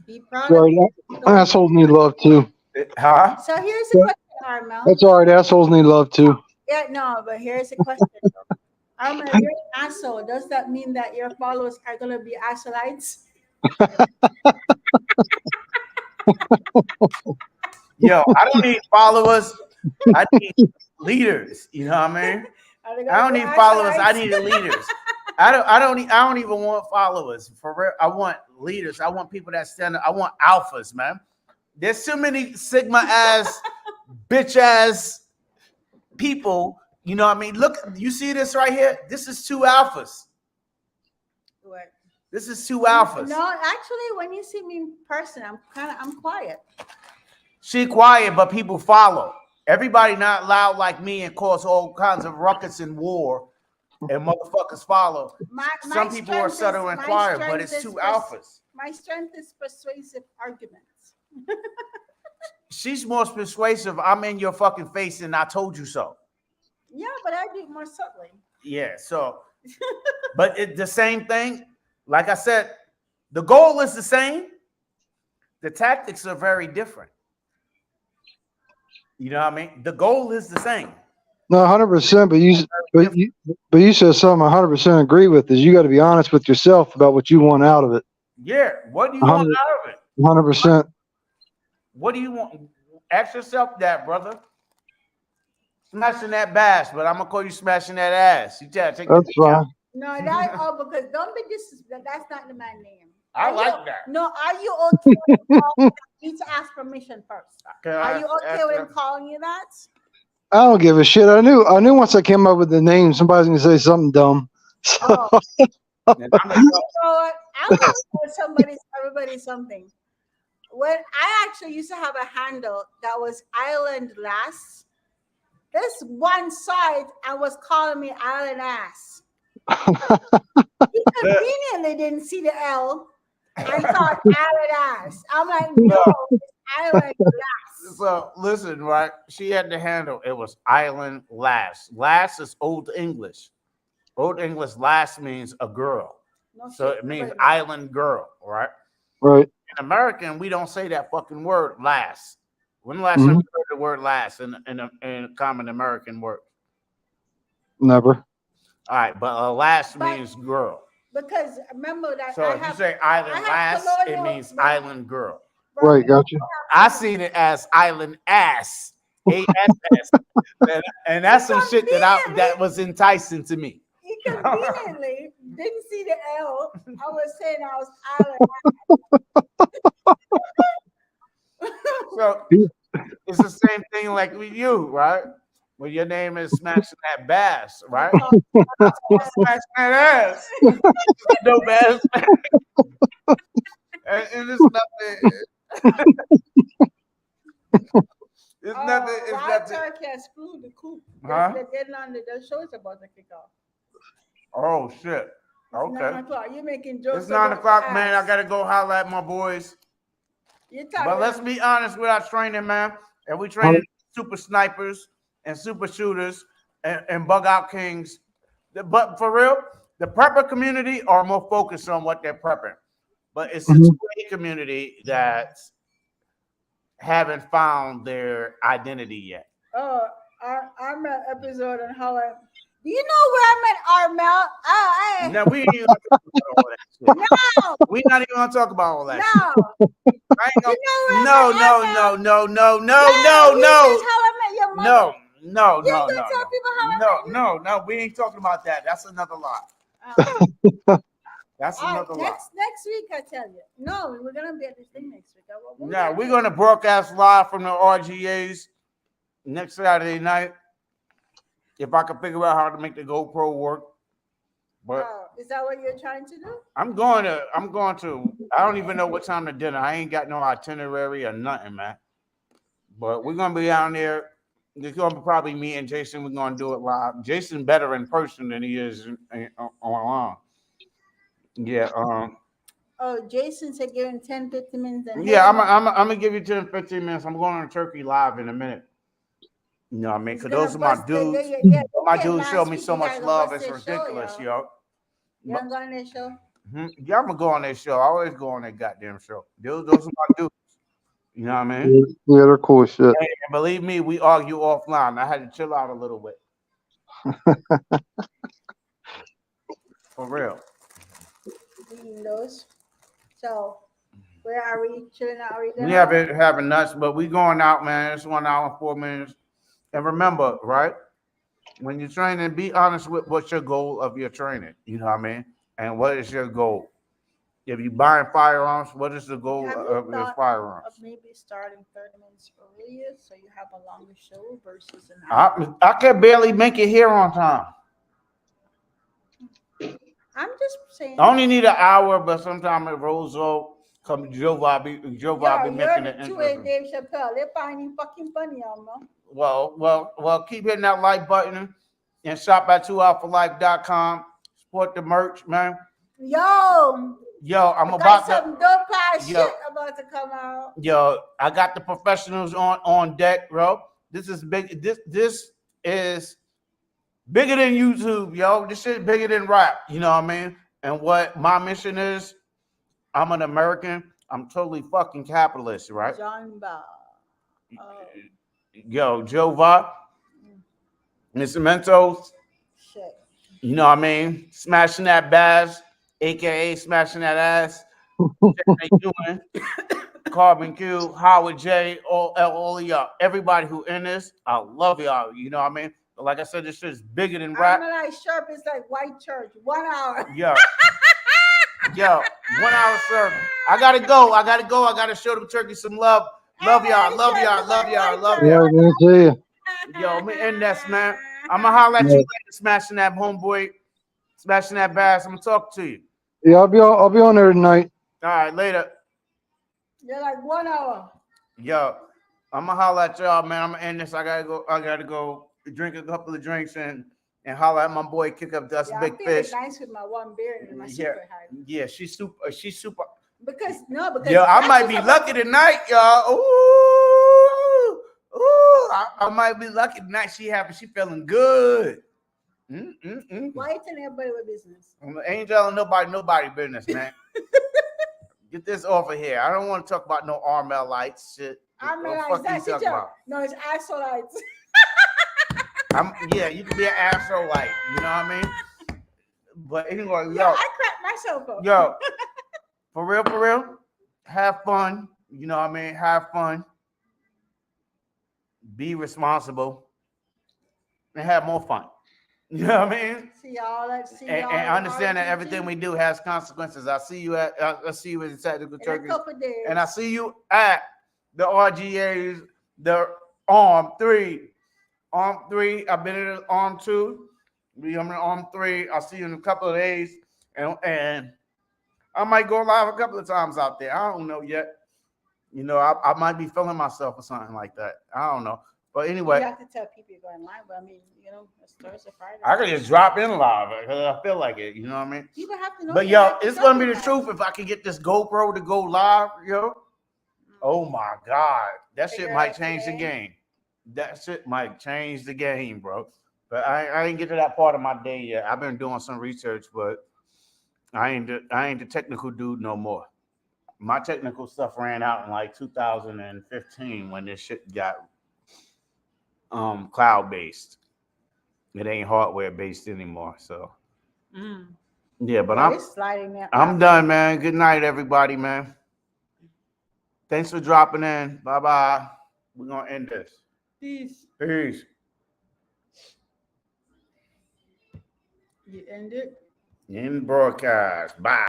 Be proud of sorry, it. assholes need love too. Huh? So here's the question, Armel. That's all right. Assholes need love too. Yeah, no, but here's the question. You're an asshole. Does that mean that your followers are gonna be assholeites? Yo, I don't need followers. I need leaders. You know what I mean? Are they I gonna don't be need followers. I assholeites? need leaders. I don't even want followers for real. I want leaders. I want people that stand up. I want alphas, man. There's too many Sigma ass, bitch ass people. You know what I mean? Look, you see this right here? This is two alphas. What? This is two alphas. No, actually, when you see me in person, I'm quiet. She quiet, but people follow. Everybody not loud like me and cause all kinds of ruckus and war, and motherfuckers follow. Some people are subtle and quiet, but it's two alphas. My strength is persuasive arguments. She's more persuasive. I'm in your fucking face and I told you so. Yeah, but I do it more subtly. Yeah, so, but the same thing. Like I said, the goal is the same. The tactics are very different. You know what I mean? The goal is the same. No, 100%. But you said something I 100% agree with. Is you got to be honest with yourself about what you want out of it. Yeah. What do you want out of it? 100%. What do you want? Ask yourself that, brother. Smashing that bass, but I'm gonna call you smashing that ass. You gotta take That's fine. No, because don't be disrespectful. That's not the man name. I like that. No, are you okay with calling? You need to ask permission first. Are you okay with him calling you that? I don't give a shit. I knew once I came up with the name, somebody's gonna say something dumb. So. Oh. You know what? I'm gonna tell everybody something. When I actually used to have a handle that was Island Lass, this one side I was calling me Island Ass. He conveniently didn't see the L and thought Island Ass. I'm like, no, it's Island Lass. So listen, right? She had the handle. It was Island Lass. Lass is Old English. Old English lass means a girl. No, so it means island girl, right? Right. In American, we don't say that fucking word lass. When the last time you heard the word lass in a common American word? Never. All right, but lass means girl. Because remember that. So if you say island lass, it means island girl. Right, gotcha. I seen it as island ass. A-S-S. And that's some shit that was enticing to me. He conveniently didn't see the L. I was saying I was island. So it's the same thing like with you, right? When your name is smashing that bass, right? Smashing that ass. No bass. And it's nothing. It's nothing. It's nothing. Turkey has screwed the coop. Huh? The deadline, the show is about to kick off. Oh shit. Okay. It's 9 o'clock. You're making jokes. It's 9 o'clock, man. I gotta go holler at my boys. But let's be honest with our training, man. And we training super snipers and super shooters and bug out kings. But for real, the prepper community are more focused on what they're prepping. But it's the 2A community that haven't found their identity yet. Oh, I met episode on how I. Do you know where I met Armel? Oh, no, we ain't even gonna talk about all that shit. No, we're not even gonna talk about all that. No, shit. No. How I met your mother. No. We ain't talking about that. That's another lie. That's another lie. Next week, I tell you. No, we're gonna be at this thing next week. No, we're gonna broadcast live from the RGAs next Saturday night. If I can figure out how to make the GoPro work. But is that what you're trying to do? I'm going to. I don't even know what time to dinner. I ain't got no itinerary or nothing, man. But we're gonna be down there. It's gonna be probably me and Jason. We're gonna do it live. Jason better in person than he is online. Yeah. Oh, Jason said give him 10, 15 minutes. Yeah, I'm gonna give you 10, 15 minutes. I'm going on Turkey live in a minute. You know what I mean? Because those are my dudes. My dudes show me so much love. It's ridiculous, yo. You want to go on their show? Yeah, I'm going to go on their show. I always go on their goddamn show. Those are my dudes. You know what I mean? Yeah, they're cool as shit. And believe me, we argue offline. I had to chill out a little bit. For real. Eating those. So where are we? Chilling out? Are we We gonna? having nuts, but we going out, man. It's 1 hour and 4 minutes. And remember, right? When you're training, be honest with what's your goal of your training. You know what I mean? And what is your goal? If you're buying firearms, what is the goal Have you of your thought firearms? of maybe starting 30 minutes earlier so you have a longer show versus an hour? I can barely make it here on time. I'm just saying. I only need an hour, but sometimes it rolls over. Come Joe Bobby be Yo, making you're it the two-way interesting. Dave Chappelle. They're finding fucking funny, man. Well, keep hitting that like button and shop at 2outforlife.com. Support the merch, man. Yo, Yo, I'm got about to. some dope ass Yo, shit about to come out. yo, I got the professionals on deck, bro. This is big. This is bigger than YouTube, yo. This shit bigger than rap. You know what I mean? And what my mission is, I'm an American. I'm totally fucking capitalist, right? John Ball. Yo, Joe Va, Mr. Mentos, Shit. you know what I mean? Smashing that bass, aka smashing that ass. They doing Carbon Q, Howard J, all of y'all. Everybody who in this, I love y'all. You know what I mean? But like I said, this shit is bigger than rap. I'm like sharp is like white church. 1 hour. Yo, 1 hour service. I gotta go. I gotta show them turkey some love. Love y'all. Love y'all. Love y'all. Love Yeah, I y'all. was gonna say. Yo, me end this, man. I'ma holler at you later, smashing that homeboy, smashing that bass. I'm gonna talk to you. Yeah, I'll be on there tonight. All right, later. You're like 1 hour. Yo, I'm gonna holler at y'all, man. I'm gonna end this. I gotta go drink a couple of drinks and holler at my boy. Kick up dust, Yeah, big I'm feeling fish. nice with my one beer and my Yeah, super high. yeah. She's super. She's super. Because Yo, I might be lucky tonight, y'all. Ooh, I might be lucky tonight. She feeling good. Why you telling everybody what business? Ain't telling nobody business, man. Get this off of here. I don't want to talk about no Armelites shit. What the fuck you talking about? No, it's axolites. Yeah, you can be an asshole, like, you know what I mean? But anyway, yo, I cracked myself up. Yo, for real, have fun. You know what I mean? Have fun. Be responsible. And have more fun. You know what I mean? See y'all. And understand that everything we do has consequences. I see you at the Tactical Turkeys. And I see you at the RGAs, the Arm 3. Arm 3. I've been in Arm 2. I'm in Arm 3. I'll see you in a couple of days. And I might go live a couple of times out there. I don't know yet. You know, I might be feeling myself or something like that. I don't know. But anyway, you have to tell people you're going live. But I mean, you know, it's Thursday, Friday. I could just drop in live because I feel like it. You know what I mean? People have to know. But yo, it's gonna be the truth if I can get this GoPro to go live, yo. Oh my God, that shit might change the game. That shit might change the game, bro. But I ain't get to that part of my day yet. I've been doing some research, but I ain't the technical dude no more. My technical stuff ran out in like 2015 when this shit got cloud based. It ain't hardware based anymore. So yeah, but I'm done, man. Good night, everybody, man. Thanks for dropping in. Bye. We're gonna end this. Peace. You end it. In broadcast. Bye.